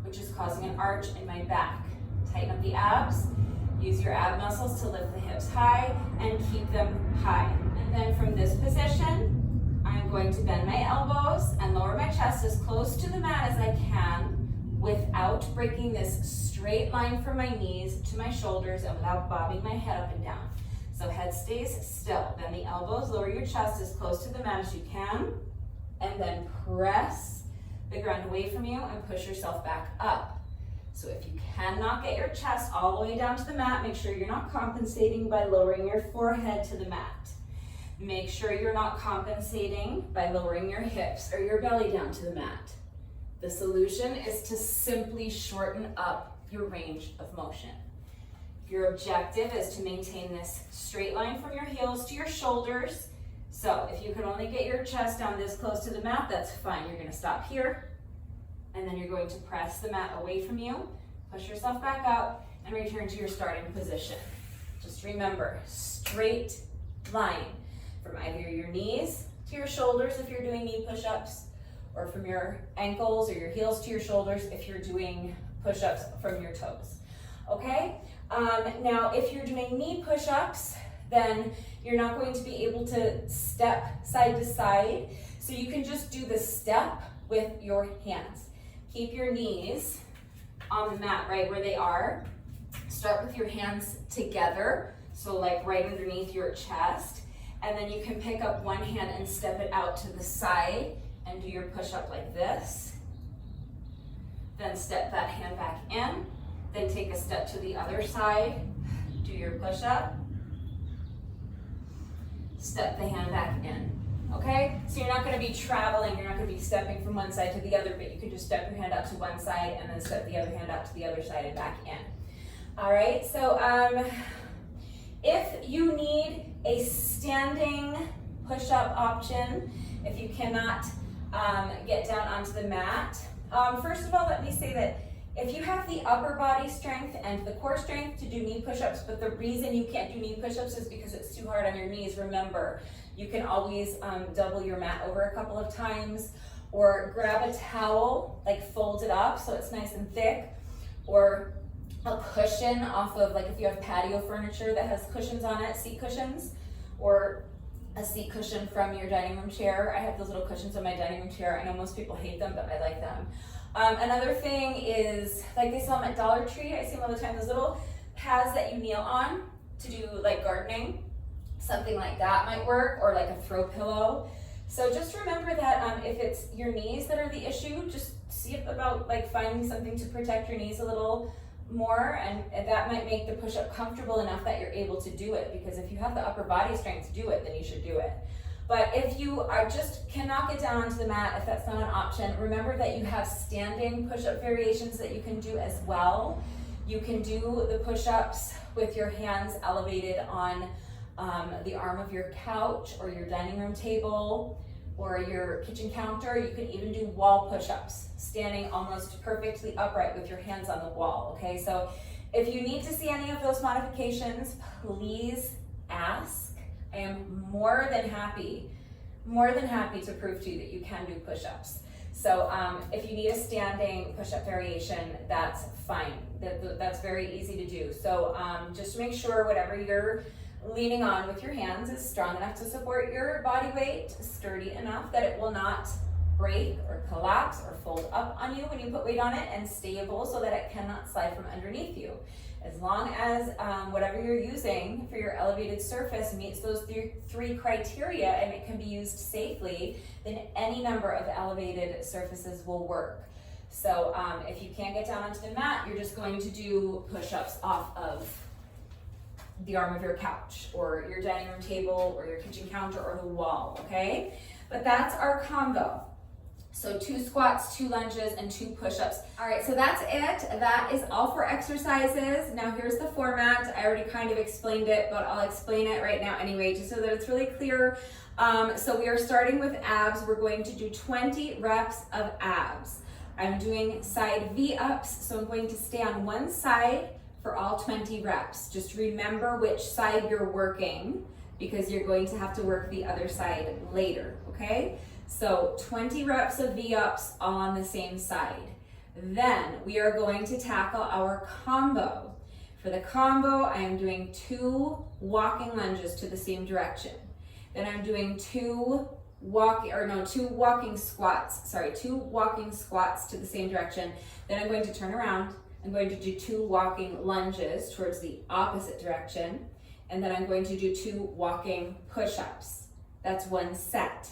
which is causing an arch in my back. Tighten up the abs. Use your ab muscles to lift the hips high and keep them high. And then from this position, I'm going to bend my elbows and lower my chest as close to the mat as I can without breaking this straight line from my knees to my shoulders and without bobbing my head up and down. So head stays still. Bend the elbows, lower your chest as close to the mat as you can, and then press the ground away from you and push yourself back up. So if you cannot get your chest all the way down to the mat, make sure you're not compensating by lowering your forehead to the mat. Make sure you're not compensating by lowering your hips or your belly down to the mat. The solution is to simply shorten up your range of motion. Your objective is to maintain this straight line from your heels to your shoulders. So if you can only get your chest down this close to the mat, that's fine. You're going to stop here, and then you're going to press the mat away from you, push yourself back up, and return to your starting position. Just remember, straight line from either your knees to your shoulders if you're doing knee push-ups, or from your ankles or your heels to your shoulders if you're doing push-ups from your toes, okay? Now, if you're doing knee push-ups, then you're not going to be able to step side to side, so you can just do the step with your hands. Keep your knees on the mat right where they are. Start with your hands together, so like right underneath your chest, and then you can pick up one hand and step it out to the side and do your push-up like this. Then step that hand back in, then take a step to the other side, do your push-up, step the hand back in, okay? So you're not gonna be traveling, you're not gonna be stepping from one side to the other, but you can just step your hand out to one side and then step the other hand out to the other side and back in. All right, so if you need a standing push-up option, if you cannot get down onto the mat, first of all, let me say that if you have the upper body strength and the core strength to do knee push-ups, but the reason you can't do knee push-ups is because it's too hard on your knees, remember, you can always double your mat over a couple of times, or grab a towel, like fold it up so it's nice and thick, or a cushion off of, like if you have patio furniture that has cushions on it, seat cushions, or a seat cushion from your dining room chair. I have those little cushions on my dining room chair. I know most people hate them, but I like them. Another thing is, like they sell them at Dollar Tree, I see them all the time, those little pads that you kneel on to do like gardening. Something like that might work, or like a throw pillow. So just remember that if it's your knees that are the issue, just see about like finding something to protect your knees a little more, and that might make the push-up comfortable enough that you're able to do it, because if you have the upper body strength to do it, then you should do it. But if you just cannot get down onto the mat, if that's not an option, remember that you have standing push-up variations that you can do as well. You can do the push-ups with your hands elevated on the arm of your couch or your dining room table, or your kitchen counter. You can even do wall push-ups, standing almost perfectly upright with your hands on the wall, okay? So if you need to see any of those modifications, please ask. I am more than happy to prove to you that you can do push-ups. So if you need a standing push-up variation, that's fine. That's very easy to do. So just make sure whatever you're leaning on with your hands is strong enough to support your body weight, sturdy enough that it will not break or collapse or fold up on you when you put weight on it, and stable so that it cannot slide from underneath you. As long as whatever you're using for your elevated surface meets those three criteria and it can be used safely, then any number of elevated surfaces will work. So if you can't get down onto the mat, you're just going to do push-ups off of the arm of your couch or your dining room table or your kitchen counter or the wall, okay? But that's our combo. So 2 squats, 2 lunges, and 2 push-ups. All right, so that's it. That is all for exercises. Now here's the format. I already kind of explained it, but I'll explain it right now anyway, just so that it's really clear. So we are starting with abs. We're going to do 20 reps of abs. I'm doing side V-ups, so I'm going to stay on one side for all 20 reps. Just remember which side you're working, because you're going to have to work the other side later, okay? So 20 reps of V-ups all on the same side. Then we are going to tackle our combo. For the combo, I am doing 2 walking lunges to the same direction. Then I'm doing 2 walking squats to the same direction. Then I'm going to turn around. I'm going to do 2 walking lunges towards the opposite direction. And then I'm going to do 2 walking push-ups. That's one set.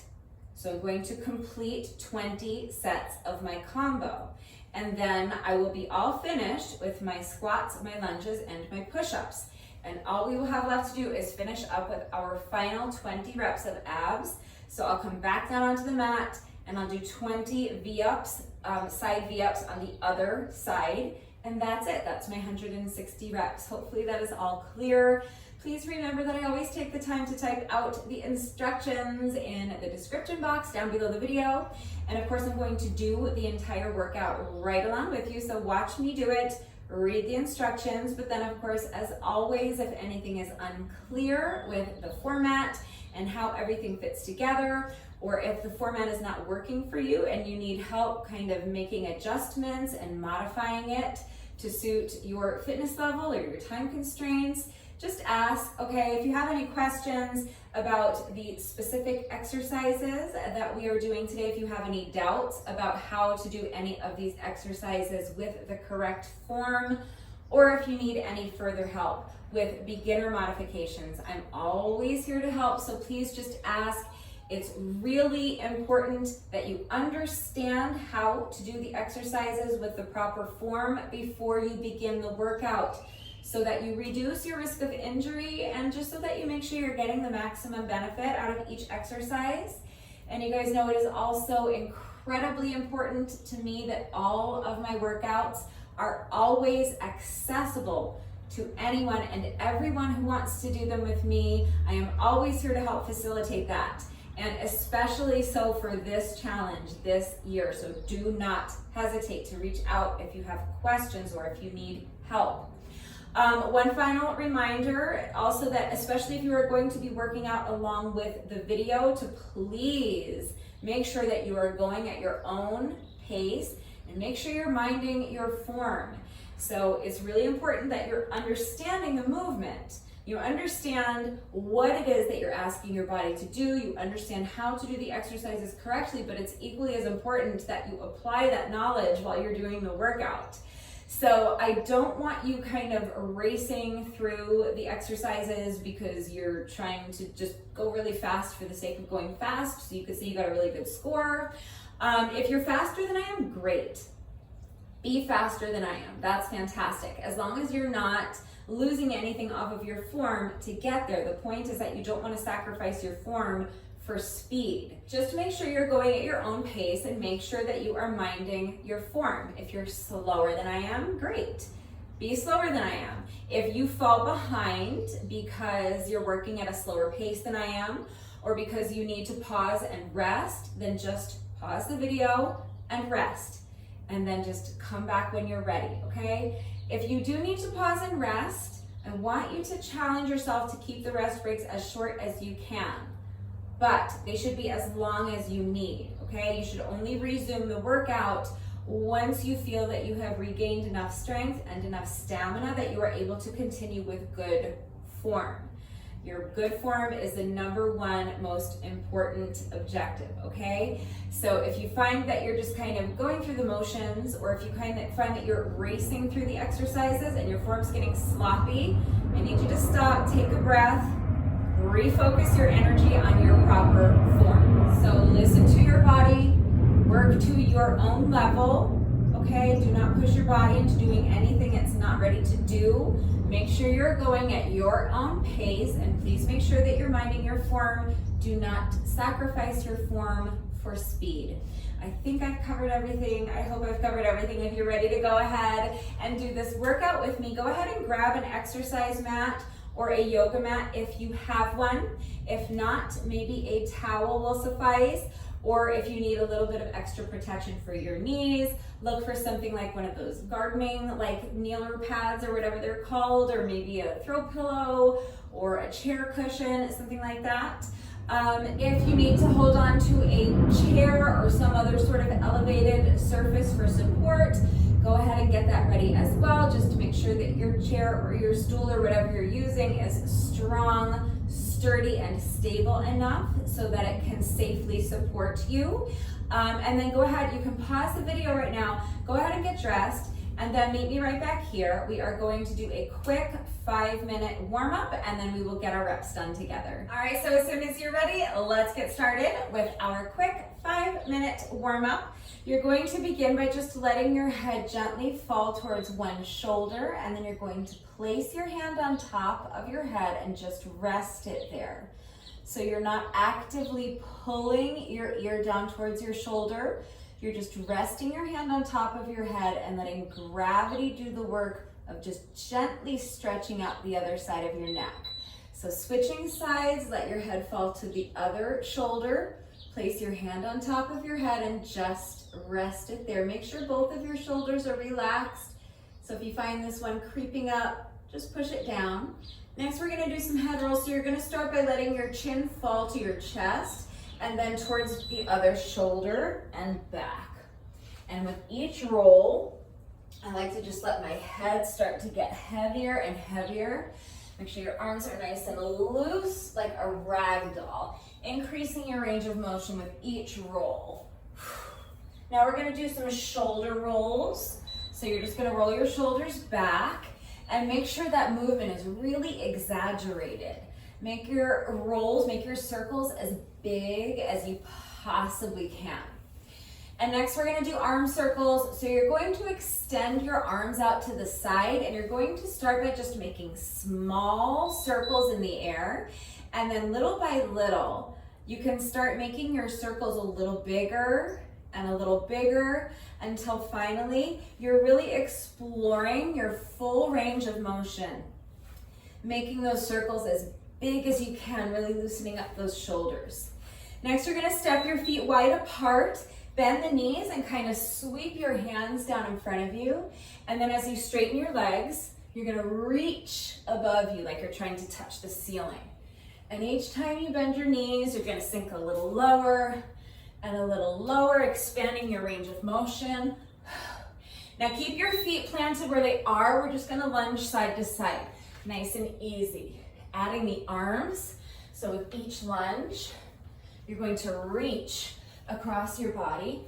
So I'm going to complete 20 sets of my combo. And then I will be all finished with my squats, my lunges, and my push-ups. And all we will have left to do is finish up with our final 20 reps of abs. So I'll come back down onto the mat and I'll do 20 V-ups, side V-ups on the other side. And that's it. That's my 160 reps. Hopefully that is all clear. Please remember that I always take the time to type out the instructions in the description box down below the video. And of course, I'm going to do the entire workout right along with you. So watch me do it, read the instructions. But then of course, as always, if anything is unclear with the format and how everything fits together, or if the format is not working for you and you need help kind of making adjustments and modifying it to suit your fitness level or your time constraints, just ask, okay? If you have any questions about the specific exercises that we are doing today, if you have any doubts about how to do any of these exercises with the correct form, or if you need any further help with beginner modifications, I'm always here to help, so please just ask. It's really important that you understand how to do the exercises with the proper form before you begin the workout, so that you reduce your risk of injury and just so that you make sure you're getting the maximum benefit out of each exercise. And you guys know it is also incredibly important to me that all of my workouts are always accessible to anyone and everyone who wants to do them with me. I am always here to help facilitate that. And especially so for this challenge this year. So do not hesitate to reach out if you have questions or if you need help. One final reminder also, that especially if you are going to be working out along with the video, to please make sure that you are going at your own pace and make sure you're minding your form. So it's really important that you're understanding the movement. You understand what it is that you're asking your body to do. You understand how to do the exercises correctly, but it's equally as important that you apply that knowledge while you're doing the workout. So I don't want you kind of racing through the exercises because you're trying to just go really fast for the sake of going fast, so you can see you got a really good score. If you're faster than I am, great. Be faster than I am. That's fantastic. As long as you're not losing anything off of your form to get there. The point is that you don't want to sacrifice your form for speed. Just make sure you're going at your own pace and make sure that you are minding your form. If you're slower than I am, great. Be slower than I am. If you fall behind because you're working at a slower pace than I am, or because you need to pause and rest, then just pause the video and rest, and then just come back when you're ready, okay? If you do need to pause and rest, I want you to challenge yourself to keep the rest breaks as short as you can, but they should be as long as you need, okay? You should only resume the workout once you feel that you have regained enough strength and enough stamina that you are able to continue with good form. Your good form is the #1 most important objective, okay? So if you find that you're just kind of going through the motions, or if you find that you're racing through the exercises and your form's getting sloppy, I need you to stop, take a breath, refocus your energy on your proper form. So listen to your body, work to your own level, okay? Do not push your body into doing anything it's not ready to do. Make sure you're going at your own pace, and please make sure that you're minding your form. Do not sacrifice your form for speed. I think I've covered everything. I hope I've covered everything. If you're ready to go ahead and do this workout with me, go ahead and grab an exercise mat or a yoga mat if you have one. If not, maybe a towel will suffice. Or if you need a little bit of extra protection for your knees, look for something like one of those gardening, like kneeler pads or whatever they're called, or maybe a throw pillow or a chair cushion, something like that. If you need to hold on to a chair or some other sort of elevated surface for support, go ahead and get that ready as well, just to make sure that your chair or your stool or whatever you're using is strong, sturdy, and stable enough so that it can safely support you. And then go ahead, you can pause the video right now, go ahead and get dressed, and then meet me right back here. We are going to do a quick 5-minute warm up, and then we will get our reps done together. All right, so as soon as you're ready, let's get started with our quick 5-minute warm up. You're going to begin by just letting your head gently fall towards one shoulder, and then you're going to place your hand on top of your head and just rest it there. So you're not actively pulling your ear down towards your shoulder. You're just resting your hand on top of your head and letting gravity do the work of just gently stretching out the other side of your neck. So switching sides, let your head fall to the other shoulder. Place your hand on top of your head and just rest it there. Make sure both of your shoulders are relaxed. So if you find this one creeping up, just push it down. Next, we're gonna do some head rolls. So you're gonna start by letting your chin fall to your chest and then towards the other shoulder and back. And with each roll, I like to just let my head start to get heavier and heavier. Make sure your arms are nice and loose, like a rag doll, increasing your range of motion with each roll. Now we're gonna do some shoulder rolls. So you're just gonna roll your shoulders back and make sure that movement is really exaggerated. Make your rolls, make your circles as big as you possibly can. And next we're gonna do arm circles. So you're going to extend your arms out to the side, and you're going to start by just making small circles in the air. And then little by little, you can start making your circles a little bigger and a little bigger until finally you're really exploring your full range of motion. Making those circles as big as you can, really loosening up those shoulders. Next, you're gonna step your feet wide apart, bend the knees, and kind of sweep your hands down in front of you. And then as you straighten your legs, you're gonna reach above you like you're trying to touch the ceiling. And each time you bend your knees, you're gonna sink a little lower and a little lower, expanding your range of motion. Now keep your feet planted where they are. We're just gonna lunge side to side, nice and easy. Adding the arms, so with each lunge, you're going to reach across your body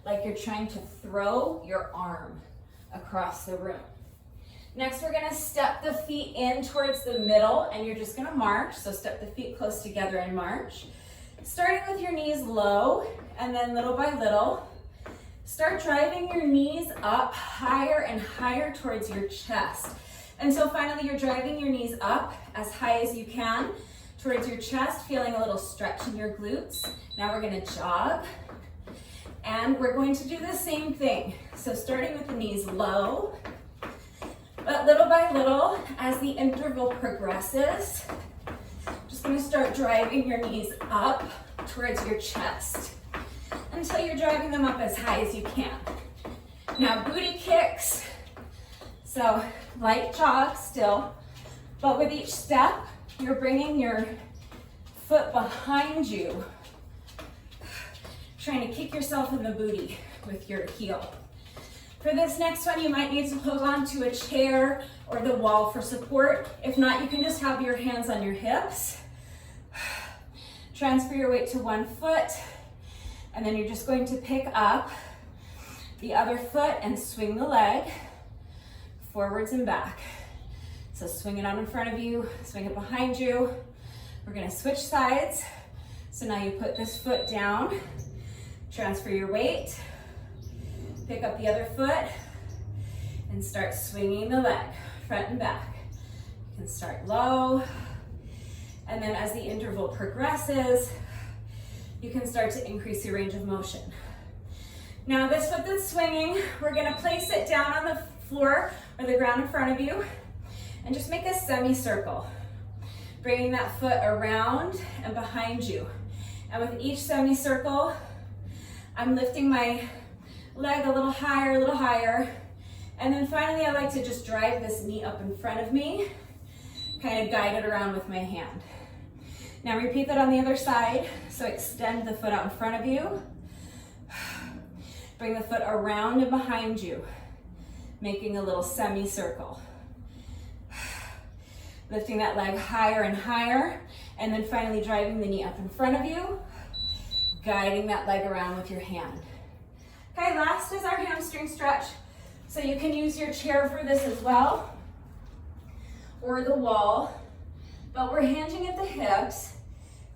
like you're trying to throw your arm across the room. Next, we're gonna step the feet in towards the middle, and you're just gonna march. So step the feet close together and march. Starting with your knees low, and then little by little, start driving your knees up higher and higher towards your chest. Until finally you're driving your knees up as high as you can towards your chest, feeling a little stretch in your glutes. Now we're gonna jog, and we're going to do the same thing. So starting with the knees low, but little by little, as the interval progresses, just gonna start driving your knees up towards your chest until you're driving them up as high as you can. Now booty kicks, so light jog still, but with each step, you're bringing your foot behind you, trying to kick yourself in the booty with your heel. For this next one, you might need to hold on to a chair or the wall for support. If not, you can just have your hands on your hips. Transfer your weight to one foot, and then you're just going to pick up the other foot and swing the leg forwards and back. So swing it out in front of you, swing it behind you. We're gonna switch sides. So now you put this foot down, transfer your weight, pick up the other foot, and start swinging the leg front and back. You can start low, and then as the interval progresses, you can start to increase your range of motion. Now this foot that's swinging, we're gonna place it down on the floor or the ground in front of you, and just make a semicircle, bringing that foot around and behind you. And with each semicircle, I'm lifting my leg a little higher, and then finally I like to just drive this knee up in front of me, kind of guide it around with my hand. Now repeat that on the other side, so extend the foot out in front of you, bring the foot around and behind you, making a little semicircle. Lifting that leg higher and higher, and then finally driving the knee up in front of you, guiding that leg around with your hand. Okay, last is our hamstring stretch. So you can use your chair for this as well, or the wall, but we're hinging at the hips.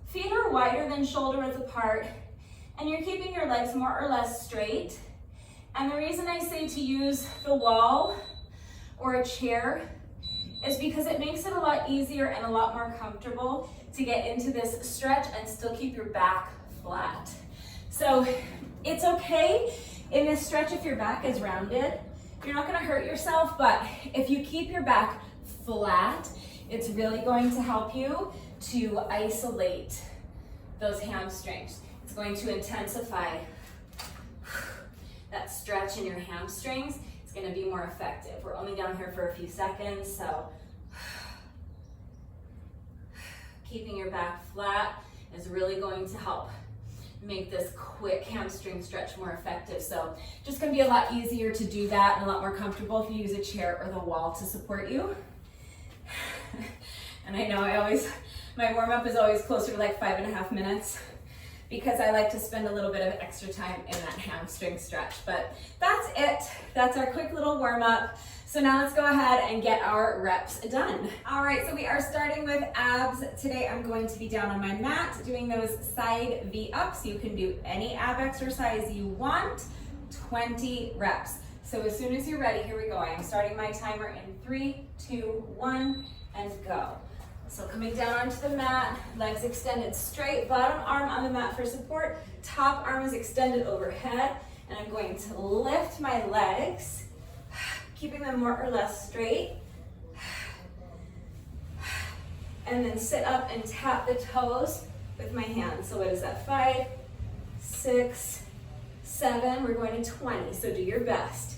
Feet are wider than shoulder width apart, and you're keeping your legs more or less straight. And the reason I say to use the wall or a chair is because it makes it a lot easier and a lot more comfortable to get into this stretch and still keep your back flat. So it's okay in this stretch if your back is rounded. You're not gonna hurt yourself, but if you keep your back flat, it's really going to help you to isolate those hamstrings. It's going to intensify that stretch in your hamstrings. It's gonna be more effective. We're only down here for a few seconds, so keeping your back flat is really going to help make this quick hamstring stretch more effective. So just gonna be a lot easier to do that and a lot more comfortable if you use a chair or the wall to support you. And I know my warm up is always closer to like 5.5 minutes because I like to spend a little bit of extra time in that hamstring stretch. But that's it. That's our quick little warm up. So now let's go ahead and get our reps done. All right, so we are starting with abs. Today I'm going to be down on my mat doing those side V-ups. You can do any ab exercise you want, 20 reps. So as soon as you're ready, here we go. I am starting my timer in 3, 2, 1, and go. So coming down onto the mat, legs extended straight, bottom arm on the mat for support, top arm is extended overhead, and I'm going to lift my legs, keeping them more or less straight, and then sit up and tap the toes with my hands. So what is that? 5, 6, 7, we're going to 20, so do your best.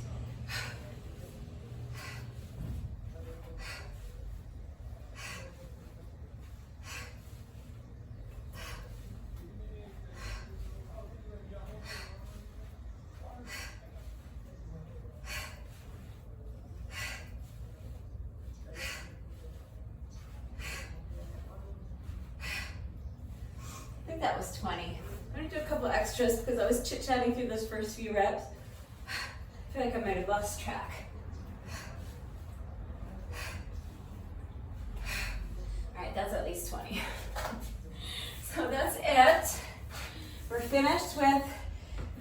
That was 20. I'm gonna do a couple extras because I was chit-chatting through those first few reps. I feel like I might have lost track. All right, that's at least 20. So that's it. We're finished with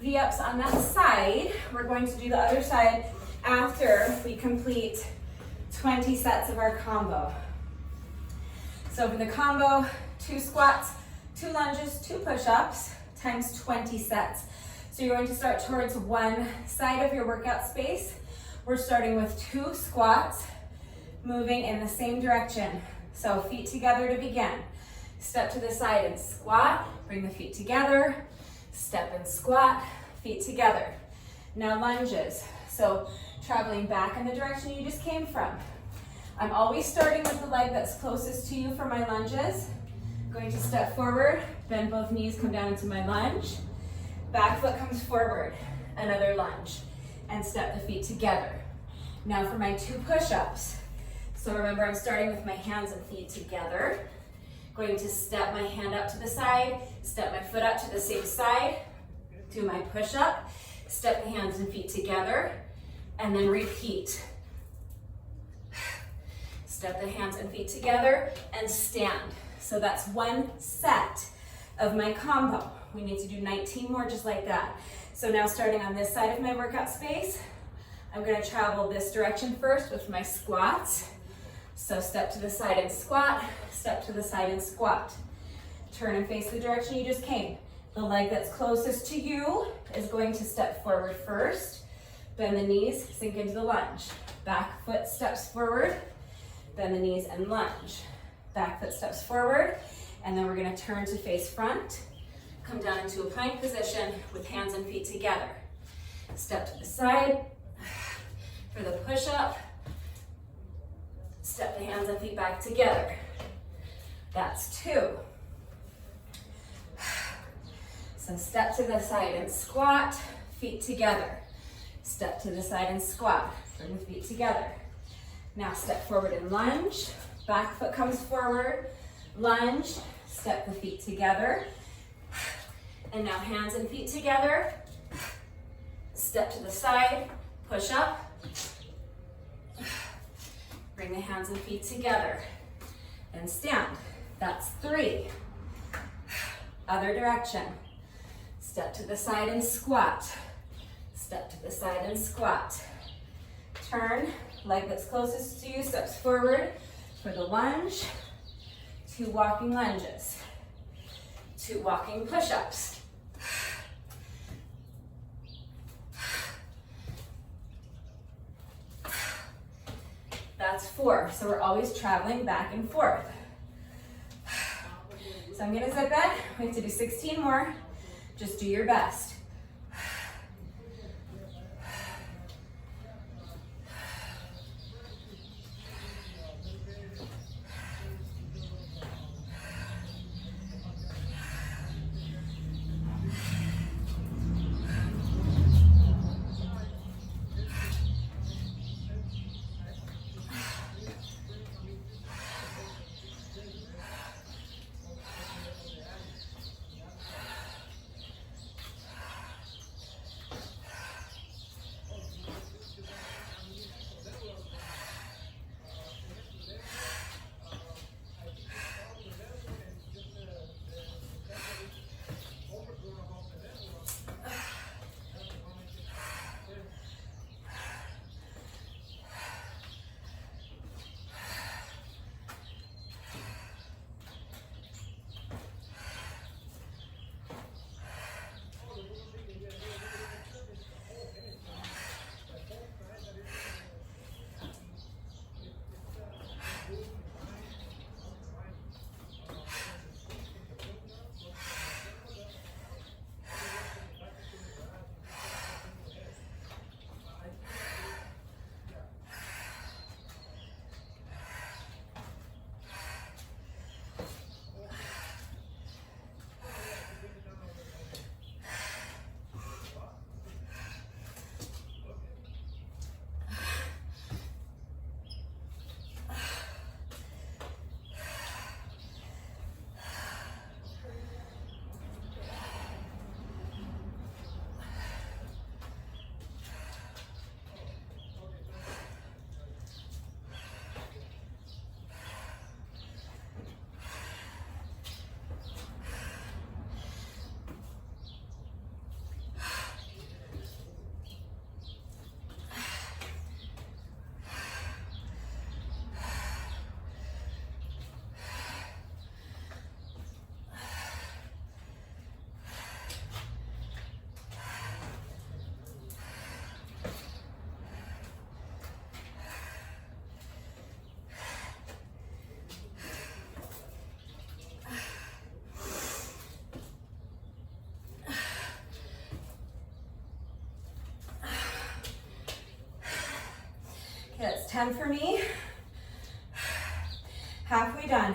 V-ups on that side. We're going to do the other side after we complete 20 sets of our combo. So for the combo, 2 squats, 2 lunges, 2 push-ups, times 20 sets. So you're going to start towards one side of your workout space. We're starting with 2 squats, moving in the same direction. So feet together to begin. Step to the side and squat. Bring the feet together. Step and squat, feet together. Now lunges. So traveling back in the direction you just came from. I'm always starting with the leg that's closest to you for my lunges. Going to step forward, bend both knees, come down into my lunge. Back foot comes forward, another lunge, and step the feet together. Now for my 2 push-ups. So remember, I'm starting with my hands and feet together. Going to step my hand up to the side, step my foot up to the same side, do my push-up, step the hands and feet together, and then repeat. Step the hands and feet together and stand. So that's 1 set of my combo. We need to do 19 more just like that. So now starting on this side of my workout space, I'm gonna travel this direction first with my squats. So step to the side and squat, step to the side and squat. Turn and face the direction you just came. The leg that's closest to you is going to step forward first. Bend the knees, sink into the lunge. Back foot steps forward, bend the knees and lunge. Back foot steps forward, and then we're gonna turn to face front. Come down into a plank position with hands and feet together. Step to the side for the push-up. Step the hands and feet back together. That's 2. So step to the side and squat, feet together. Step to the side and squat, bring the feet together. Now step forward and lunge. Back foot comes forward, lunge, step the feet together. And now hands and feet together. Step to the side, push up. Bring the hands and feet together and stand. That's 3. Other direction. Step to the side and squat. Step to the side and squat. Turn, leg that's closest to you steps forward for the lunge. 2 walking lunges. 2 walking push-ups. That's 4. So we're always traveling back and forth. So I'm gonna zip it. We have to do 16 more. Just do your best. 10 for me. Halfway done.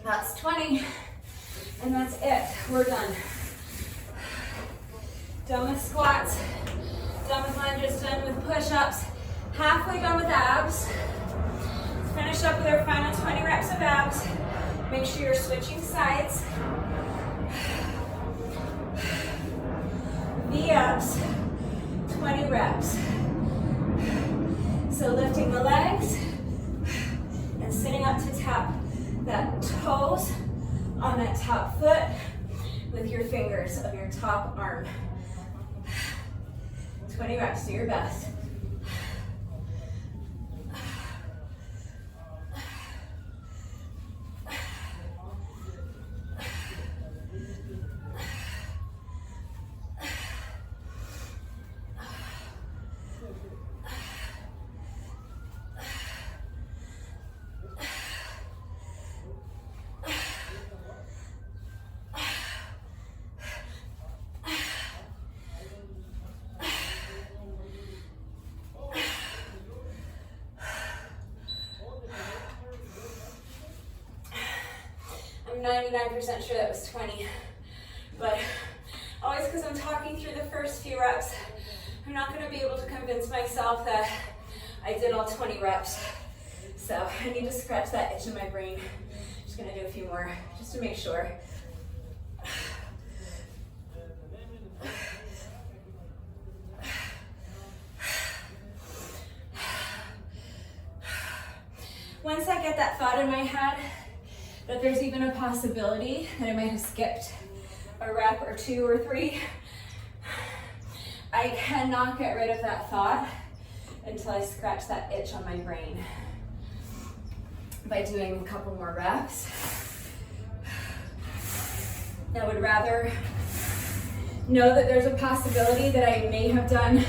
That's 20, and that's it. We're done. Done with squats, done with lunges, done with push-ups, halfway done with abs. Let's finish up with our final 20 reps of abs. Make sure you're switching sides. V-ups, 20 reps. So lifting the legs and sitting up to tap that toes on that top foot with your fingers of your top arm. 20 reps, do your best. I'm 99% sure that was 20, but always because I'm talking through the first few reps, I'm not going to be able to convince myself that I did all 20 reps. So I need to scratch that itch in my brain. Just going to do a few more just to make sure. Once I get that thought in my head that there's even a possibility that I might have skipped a rep or 2 or 3, I cannot get rid of that thought until I scratch that itch on my brain by doing a couple more reps. I would rather know that there's a possibility that I may have done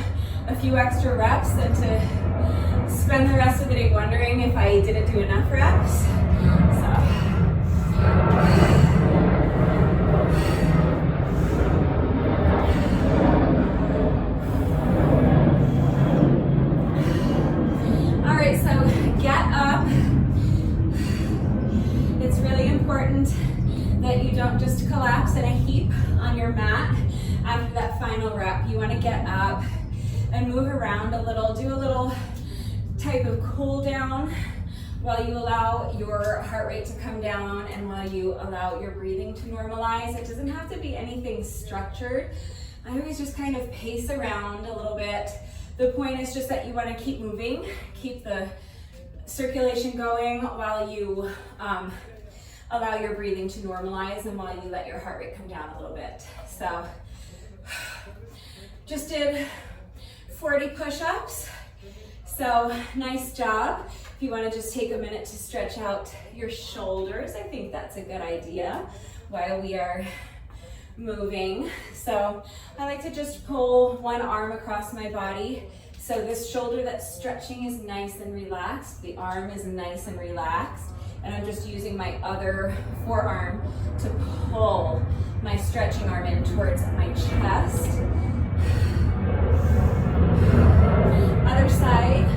a few extra reps than to spend the rest of the day wondering if I didn't do enough reps. All right, so get up. It's really important that you don't just collapse in a heap on your mat after that final rep. You want to get up and move around a little, do a little type of cool down while you allow your heart rate to come down and while you allow your breathing to normalize. It doesn't have to be anything structured. I always just kind of pace around a little bit. The point is just that you want to keep moving, keep the circulation going while you allow your breathing to normalize and while you let your heart rate come down a little bit. So just did 40 push-ups. So nice job. If you want to just take a minute to stretch out your shoulders, I think that's a good idea while we are moving. So I like to just pull one arm across my body. So this shoulder that's stretching is nice and relaxed. The arm is nice and relaxed. And I'm just using my other forearm to pull my stretching arm in towards my chest. Other side.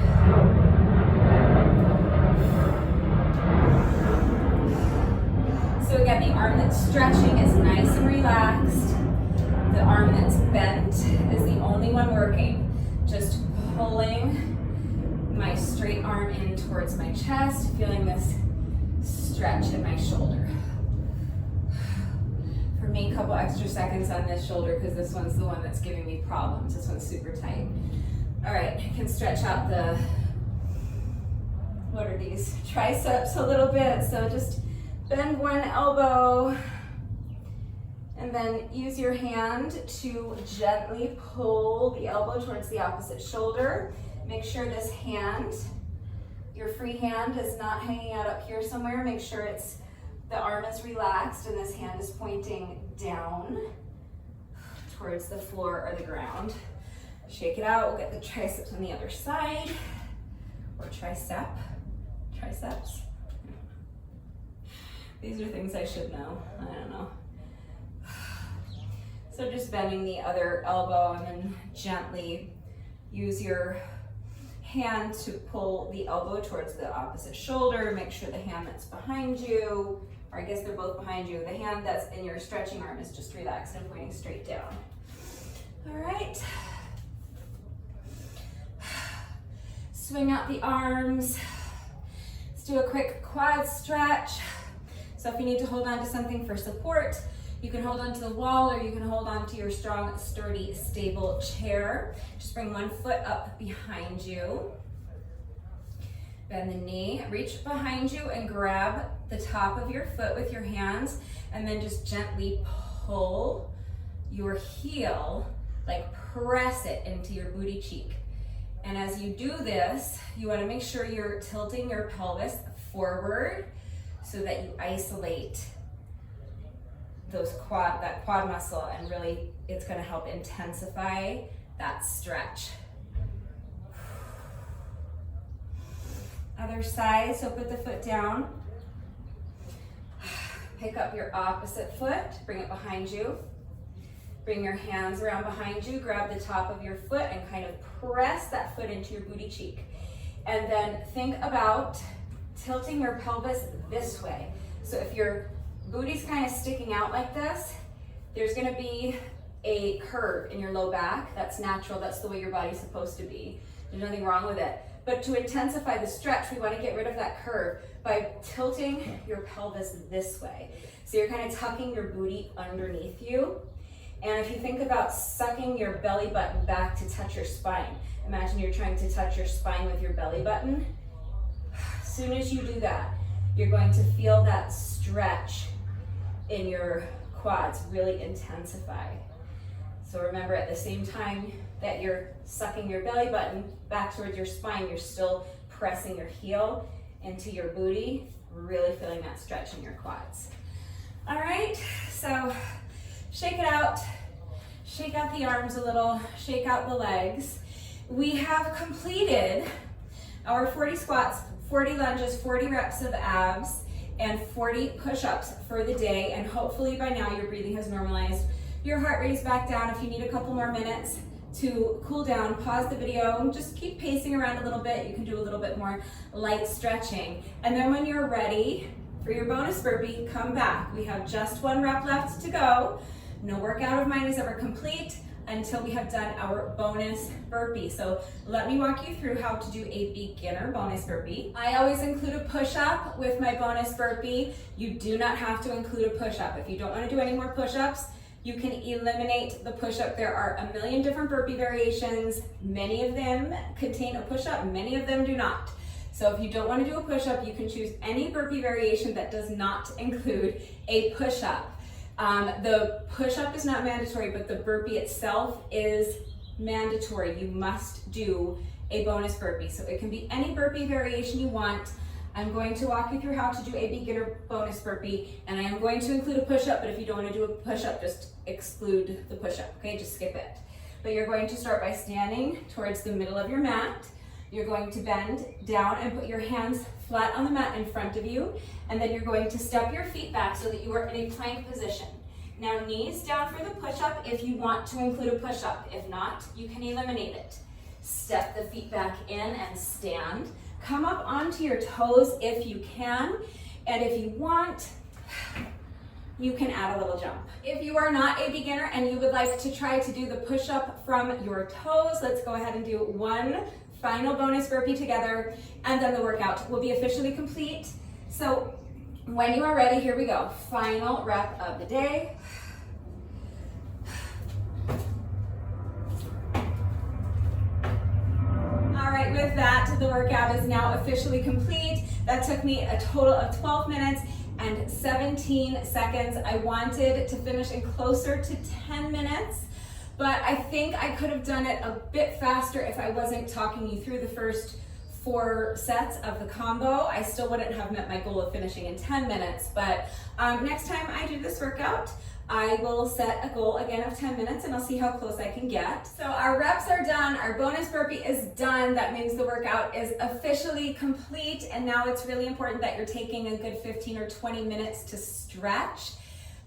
So again, the arm that's stretching is nice and relaxed. The arm that's bent is the only one working. Just pulling my straight arm in towards my chest, feeling this stretch in my shoulder. For me, a couple extra seconds on this shoulder because this one's the one that's giving me problems. This one's super tight. All right, you can stretch out the, what are these? Triceps a little bit. So just bend one elbow and then use your hand to gently pull the elbow towards the opposite shoulder. Make sure this hand, your free hand, is not hanging out up here somewhere. Make sure it's, the arm is relaxed and this hand is pointing down towards the floor or the ground. Shake it out. We'll get the triceps on the other side, or triceps. These are things I should know. I don't know. So just bending the other elbow and then gently use your hand to pull the elbow towards the opposite shoulder. Make sure the hand that's behind you, or I guess they're both behind you, the hand that's in your stretching arm is just relaxed and pointing straight down. All right. Swing out the arms. Let's do a quick quad stretch. So if you need to hold on to something for support, you can hold on to the wall or you can hold on to your strong, sturdy, stable chair. Just bring one foot up behind you. Bend the knee, reach behind you and grab the top of your foot with your hands, and then just gently pull your heel, like press it into your booty cheek. And as you do this, you want to make sure you're tilting your pelvis forward so that you isolate that quad muscle, and really it's going to help intensify that stretch. Other side, so put the foot down. Pick up your opposite foot, bring it behind you. Bring your hands around behind you, grab the top of your foot and kind of press that foot into your booty cheek. And then think about tilting your pelvis this way. So if your booty's kind of sticking out like this, there's gonna be a curve in your low back. That's natural, that's the way your body's supposed to be. There's nothing wrong with it. But to intensify the stretch, we want to get rid of that curve by tilting your pelvis this way. So you're kind of tucking your booty underneath you. And if you think about sucking your belly button back to touch your spine, imagine you're trying to touch your spine with your belly button. As soon as you do that, you're going to feel that stretch in your quads really intensify. So remember, at the same time that you're sucking your belly button back towards your spine, you're still pressing your heel into your booty, really feeling that stretch in your quads. All right, so shake it out, shake out the arms a little, shake out the legs. We have completed our 40 squats, 40 lunges, 40 reps of abs, and 40 push-ups for the day, and hopefully by now your breathing has normalized. Your heart rate is back down. If you need a couple more minutes to cool down, pause the video, just keep pacing around a little bit. You can do a little bit more light stretching. And then when you're ready for your bonus burpee, come back. We have just 1 rep left to go. No workout of mine is ever complete until we have done our bonus burpee. So let me walk you through how to do a beginner bonus burpee. I always include a push-up with my bonus burpee. You do not have to include a push-up. If you don't want to do any more push-ups, you can eliminate the push-up. There are a million different burpee variations. Many of them contain a push-up, many of them do not. So if you don't want to do a push-up, you can choose any burpee variation that does not include a push-up. The push-up is not mandatory, but the burpee itself is mandatory. You must do a bonus burpee. So it can be any burpee variation you want. I'm going to walk you through how to do a beginner bonus burpee, and I am going to include a push-up, but if you don't want to do a push-up, just exclude the push-up, okay? Just skip it. But you're going to start by standing towards the middle of your mat. You're going to bend down and put your hands flat on the mat in front of you, and then you're going to step your feet back so that you are in a plank position. Now knees down for the push-up if you want to include a push-up. If not, you can eliminate it. Step the feet back in and stand. Come up onto your toes if you can, and if you want, you can add a little jump. If you are not a beginner and you would like to try to do the push-up from your toes, let's go ahead and do 1 final bonus burpee together, and then the workout will be officially complete. So when you are ready, here we go. Final rep of the day. All right, with that, the workout is now officially complete. That took me a total of 12 minutes and 17 seconds. I wanted to finish in closer to 10 minutes, but I think I could have done it a bit faster if I wasn't talking you through the first 4 sets of the combo. I still wouldn't have met my goal of finishing in 10 minutes, but next time I do this workout, I will set a goal again of 10 minutes and I'll see how close I can get. So our reps are done, our bonus burpee is done. That means the workout is officially complete, and now it's really important that you're taking a good 15 or 20 minutes to stretch.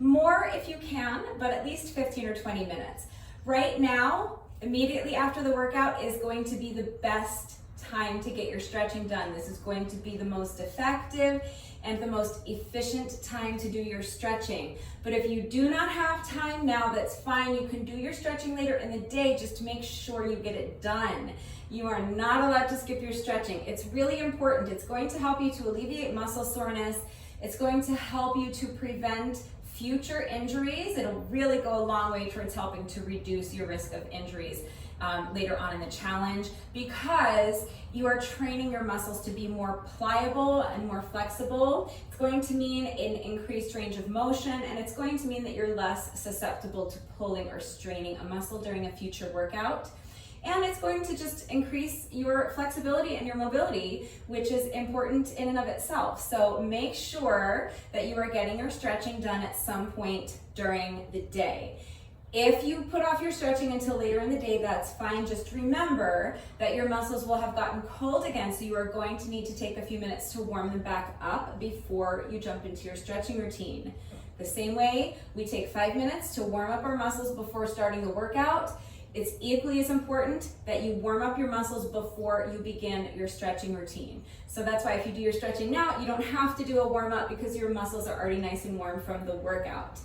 More if you can, but at least 15 or 20 minutes. Right now, immediately after the workout is going to be the best time to get your stretching done. This is going to be the most effective and the most efficient time to do your stretching. But if you do not have time now, that's fine. You can do your stretching later in the day, just to make sure you get it done. You are not allowed to skip your stretching. It's really important. It's going to help you to alleviate muscle soreness. It's going to help you to prevent future injuries. It'll really go a long way towards helping to reduce your risk of injuries. later on in the challenge, because you are training your muscles to be more pliable and more flexible. It's going to mean an increased range of motion, and it's going to mean that you're less susceptible to pulling or straining a muscle during a future workout. And it's going to just increase your flexibility and your mobility, which is important in and of itself. So make sure that you are getting your stretching done at some point during the day. If you put off your stretching until later in the day, that's fine. Just remember that your muscles will have gotten cold again, so you are going to need to take a few minutes to warm them back up before you jump into your stretching routine. The same way we take 5 minutes to warm up our muscles before starting the workout, it's equally as important that you warm up your muscles before you begin your stretching routine. So that's why if you do your stretching now, you don't have to do a warm up because your muscles are already nice and warm from the workout.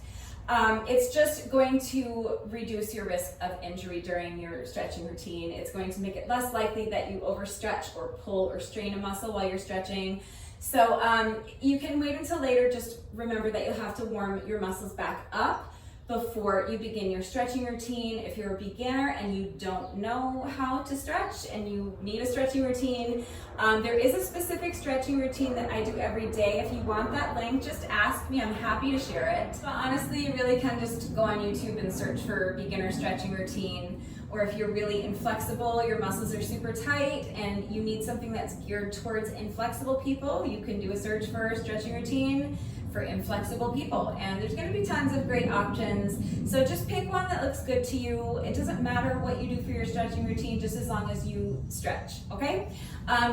It's just going to reduce your risk of injury during your stretching routine. It's going to make it less likely that you overstretch or pull or strain a muscle while you're stretching. So you can wait until later. Just remember that you'll have to warm your muscles back up before you begin your stretching routine. If you're a beginner and you don't know how to stretch and you need a stretching routine, there is a specific stretching routine that I do every day. If you want that link, just ask me. I'm happy to share it. But honestly, you really can just go on YouTube and search for beginner stretching routine. Or if you're really inflexible, your muscles are super tight and you need something that's geared towards inflexible people, you can do a search for stretching routine for inflexible people, and there's going to be tons of great options. So just pick one that looks good to you. It doesn't matter what you do for your stretching routine, just as long as you stretch, okay?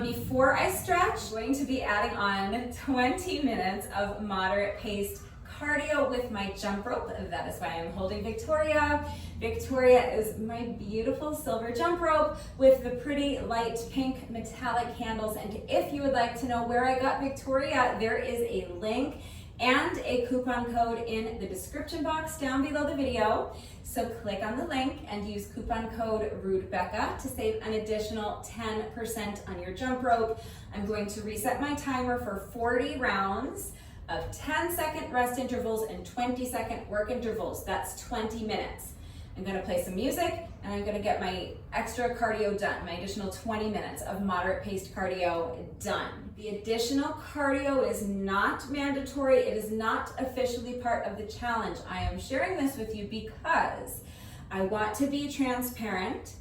Before I stretch, I'm going to be adding on 20 minutes of moderate paced cardio with my jump rope. That is why I'm holding Victoria. Victoria is my beautiful silver jump rope with the pretty light pink metallic handles. And if you would like to know where I got Victoria, there is a link and a coupon code in the description box down below the video. So click on the link and use coupon code RUDEBECCA to save an additional 10% on your jump rope. I'm going to reset my timer for 40 rounds of 10-second rest intervals and 20-second work intervals. That's 20 minutes. I'm gonna play some music and I'm gonna get my extra cardio done, my additional 20 minutes of moderate paced cardio done. The additional cardio is not mandatory. It is not officially part of the challenge. I am sharing this with you because I want to be transparent.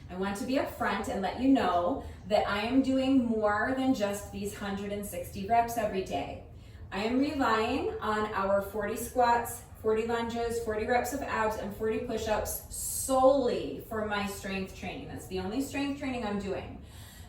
I want to be upfront and let you know that I am doing more than just these 160 reps every day. I am relying on our 40 squats, 40 lunges, 40 reps of abs, and 40 push-ups solely for my strength training. That's the only strength training I'm doing.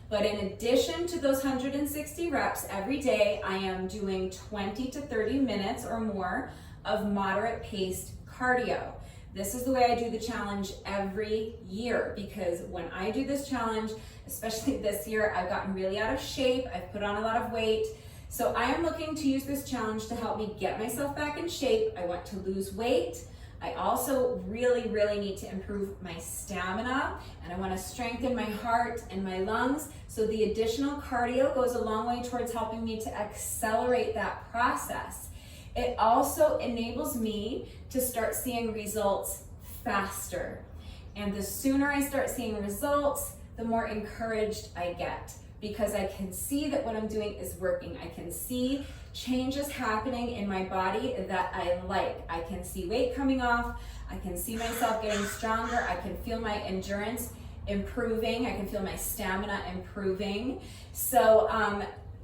But in addition to those 160 reps every day, I am doing 20 to 30 minutes or more of moderate paced cardio. This is the way I do the challenge every year, because when I do this challenge, especially this year, I've gotten really out of shape. I've put on a lot of weight. So I am looking to use this challenge to help me get myself back in shape. I want to lose weight. I also really need to improve my stamina, and I want to strengthen my heart and my lungs. So the additional cardio goes a long way towards helping me to accelerate that process. It also enables me to start seeing results faster. And the sooner I start seeing results, the more encouraged I get, because I can see that what I'm doing is working. I can see changes happening in my body that I like. I can see weight coming off. I can see myself getting stronger. I can feel my endurance improving. I can feel my stamina improving. So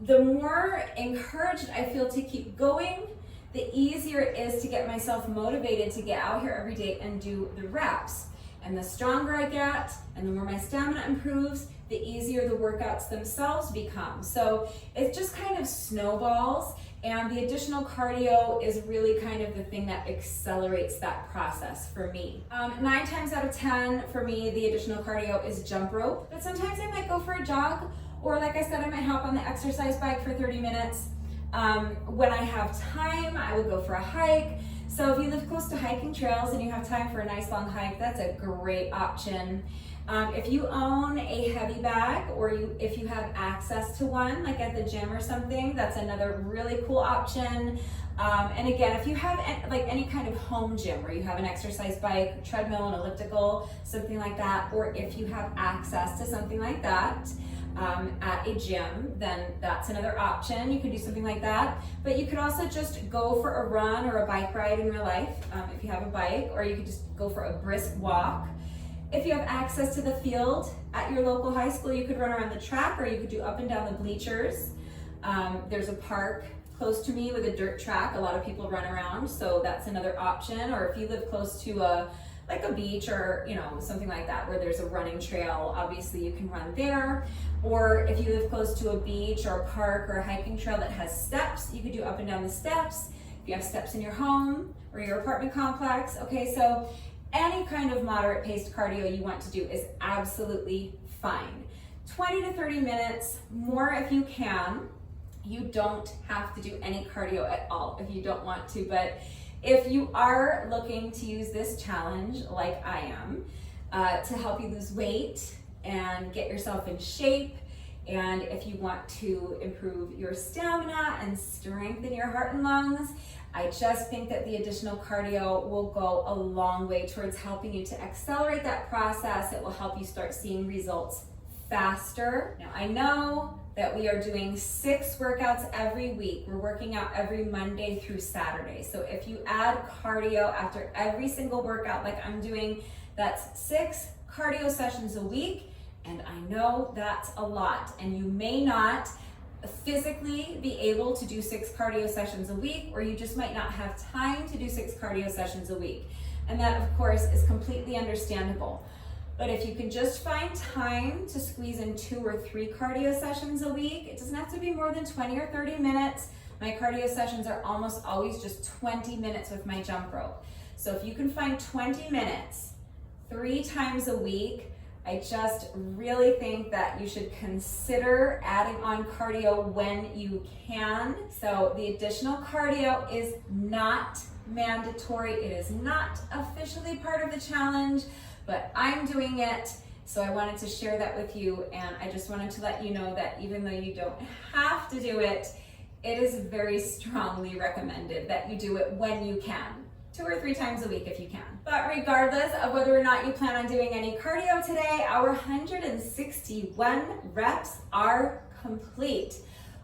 the more encouraged I feel to keep going, the easier it is to get myself motivated to get out here every day and do the reps. And the stronger I get and the more my stamina improves, the easier the workouts themselves become. So it just kind of snowballs, and the additional cardio is really kind of the thing that accelerates that process for me. 9 times out of 10 for me, the additional cardio is jump rope, but sometimes I might go for a jog, or like I said, I might hop on the exercise bike for 30 minutes. When I have time, I would go for a hike. So if you live close to hiking trails and you have time for a nice long hike, that's a great option. If you own a heavy bag, or if you have access to one, like at the gym or something, that's another really cool option. And again, if you have any kind of home gym where you have an exercise bike, treadmill, an elliptical, something like that, or if you have access to something like that at a gym, then that's another option. You could do something like that. But you could also just go for a run or a bike ride in real life, if you have a bike, or you could just go for a brisk walk. If you have access to the field at your local high school, you could run around the track, or you could do up and down the bleachers. There's a park close to me with a dirt track. A lot of people run around, so that's another option. Or if you live close to a beach, or something like that where there's a running trail, obviously you can run there. Or if you live close to a beach or a park or a hiking trail that has steps, you could do up and down the steps. If you have steps in your home or your apartment complex. Okay, so any kind of moderate paced cardio you want to do is absolutely fine. 20 to 30 minutes, more if you can. You don't have to do any cardio at all if you don't want to, but if you are looking to use this challenge, like I am, to help you lose weight and get yourself in shape, and if you want to improve your stamina and strengthen your heart and lungs, I just think that the additional cardio will go a long way towards helping you to accelerate that process. It will help you start seeing results faster. Now, I know that we are doing 6 workouts every week. We're working out every Monday through Saturday. So if you add cardio after every single workout like I'm doing, that's 6 cardio sessions a week. And I know that's a lot. And you may not physically be able to do 6 cardio sessions a week, or you just might not have time to do 6 cardio sessions a week. And that, of course, is completely understandable. But if you can just find time to squeeze in 2 or 3 cardio sessions a week, it doesn't have to be more than 20 or 30 minutes. My cardio sessions are almost always just 20 minutes with my jump rope. So if you can find 20 minutes 3 times a week, I just really think that you should consider adding on cardio when you can. So the additional cardio is not mandatory. It is not officially part of the challenge, but I'm doing it, so I wanted to share that with you, and I just wanted to let you know that even though you don't have to do it, it is very strongly recommended that you do it when you can. 2 or 3 times a week if you can. But regardless of whether or not you plan on doing any cardio today, our 161 reps are complete.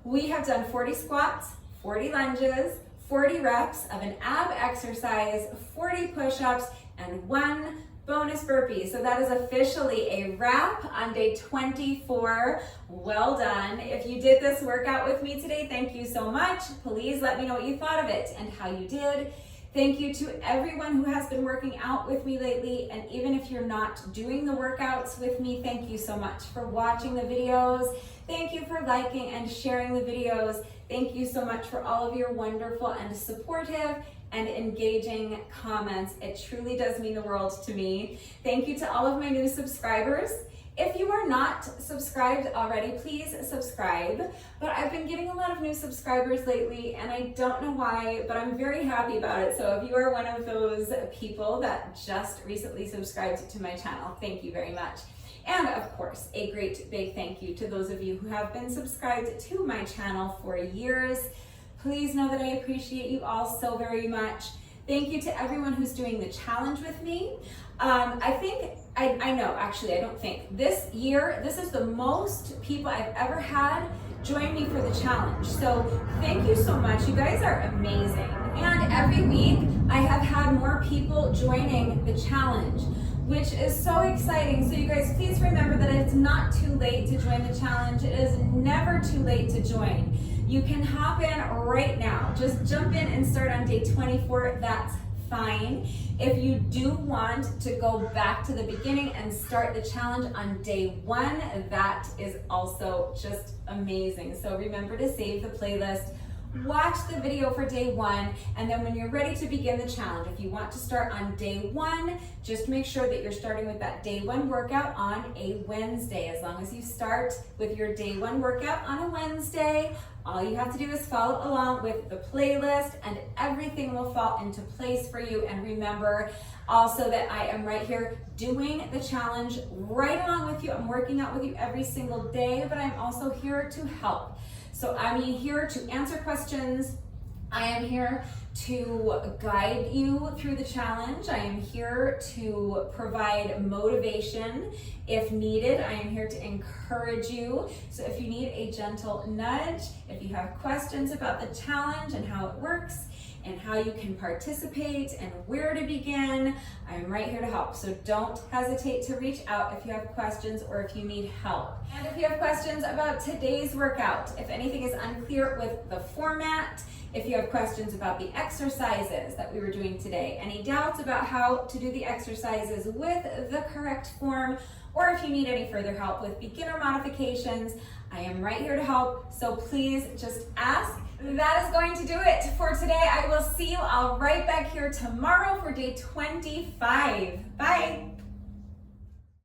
We have done 40 squats, 40 lunges, 40 reps of an ab exercise, 40 push-ups, and 1 bonus burpee. So that is officially a wrap on day 24. Well done. If you did this workout with me today, thank you so much. Please let me know what you thought of it and how you did. Thank you to everyone who has been working out with me lately, and even if you're not doing the workouts with me, thank you so much for watching the videos. Thank you for liking and sharing the videos. Thank you so much for all of your wonderful and supportive and engaging comments. It truly does mean the world to me. Thank you to all of my new subscribers. If you are not subscribed already, please subscribe. But I've been getting a lot of new subscribers lately, and I don't know why, but I'm very happy about it. So if you are one of those people that just recently subscribed to my channel, thank you very much. And of course, a great big thank you to those of you who have been subscribed to my channel for years. Please know that I appreciate you all so very much. Thank you to everyone who's doing the challenge with me. I don't think. This year, this is the most people I've ever had join me for the challenge. So thank you so much. You guys are amazing. And every week, I have had more people joining the challenge, which is so exciting. So you guys, please remember that it's not too late to join the challenge. It is never too late to join. You can hop in right now. Just jump in and start on day 24. That's fine. If you do want to go back to the beginning and start the challenge on day 1, that is also just amazing. So remember to save the playlist, watch the video for day 1, and then when you're ready to begin the challenge, if you want to start on day 1, just make sure that you're starting with that day 1 workout on a Wednesday. As long as you start with your day 1 workout on a Wednesday, All you have to do is follow along with the playlist and everything will fall into place for you. And remember also that I am right here doing the challenge right along with you. I'm working out with you every single day, but I'm also here to help. So I'm here to answer questions. I am here to guide you through the challenge. I am here to provide motivation if needed. I am here to encourage you. So if you need a gentle nudge, if you have questions about the challenge and how it works and how you can participate and where to begin, I'm right here to help. So don't hesitate to reach out if you have questions or if you need help. And if you have questions about today's workout, if anything is unclear with the format, if you have questions about the exercises that we were doing today, any doubts about how to do the exercises with the correct form, or if you need any further help with beginner modifications, I am right here to help. So please just ask. That is going to do it for today. I will see you all right back here tomorrow for day 25. Bye.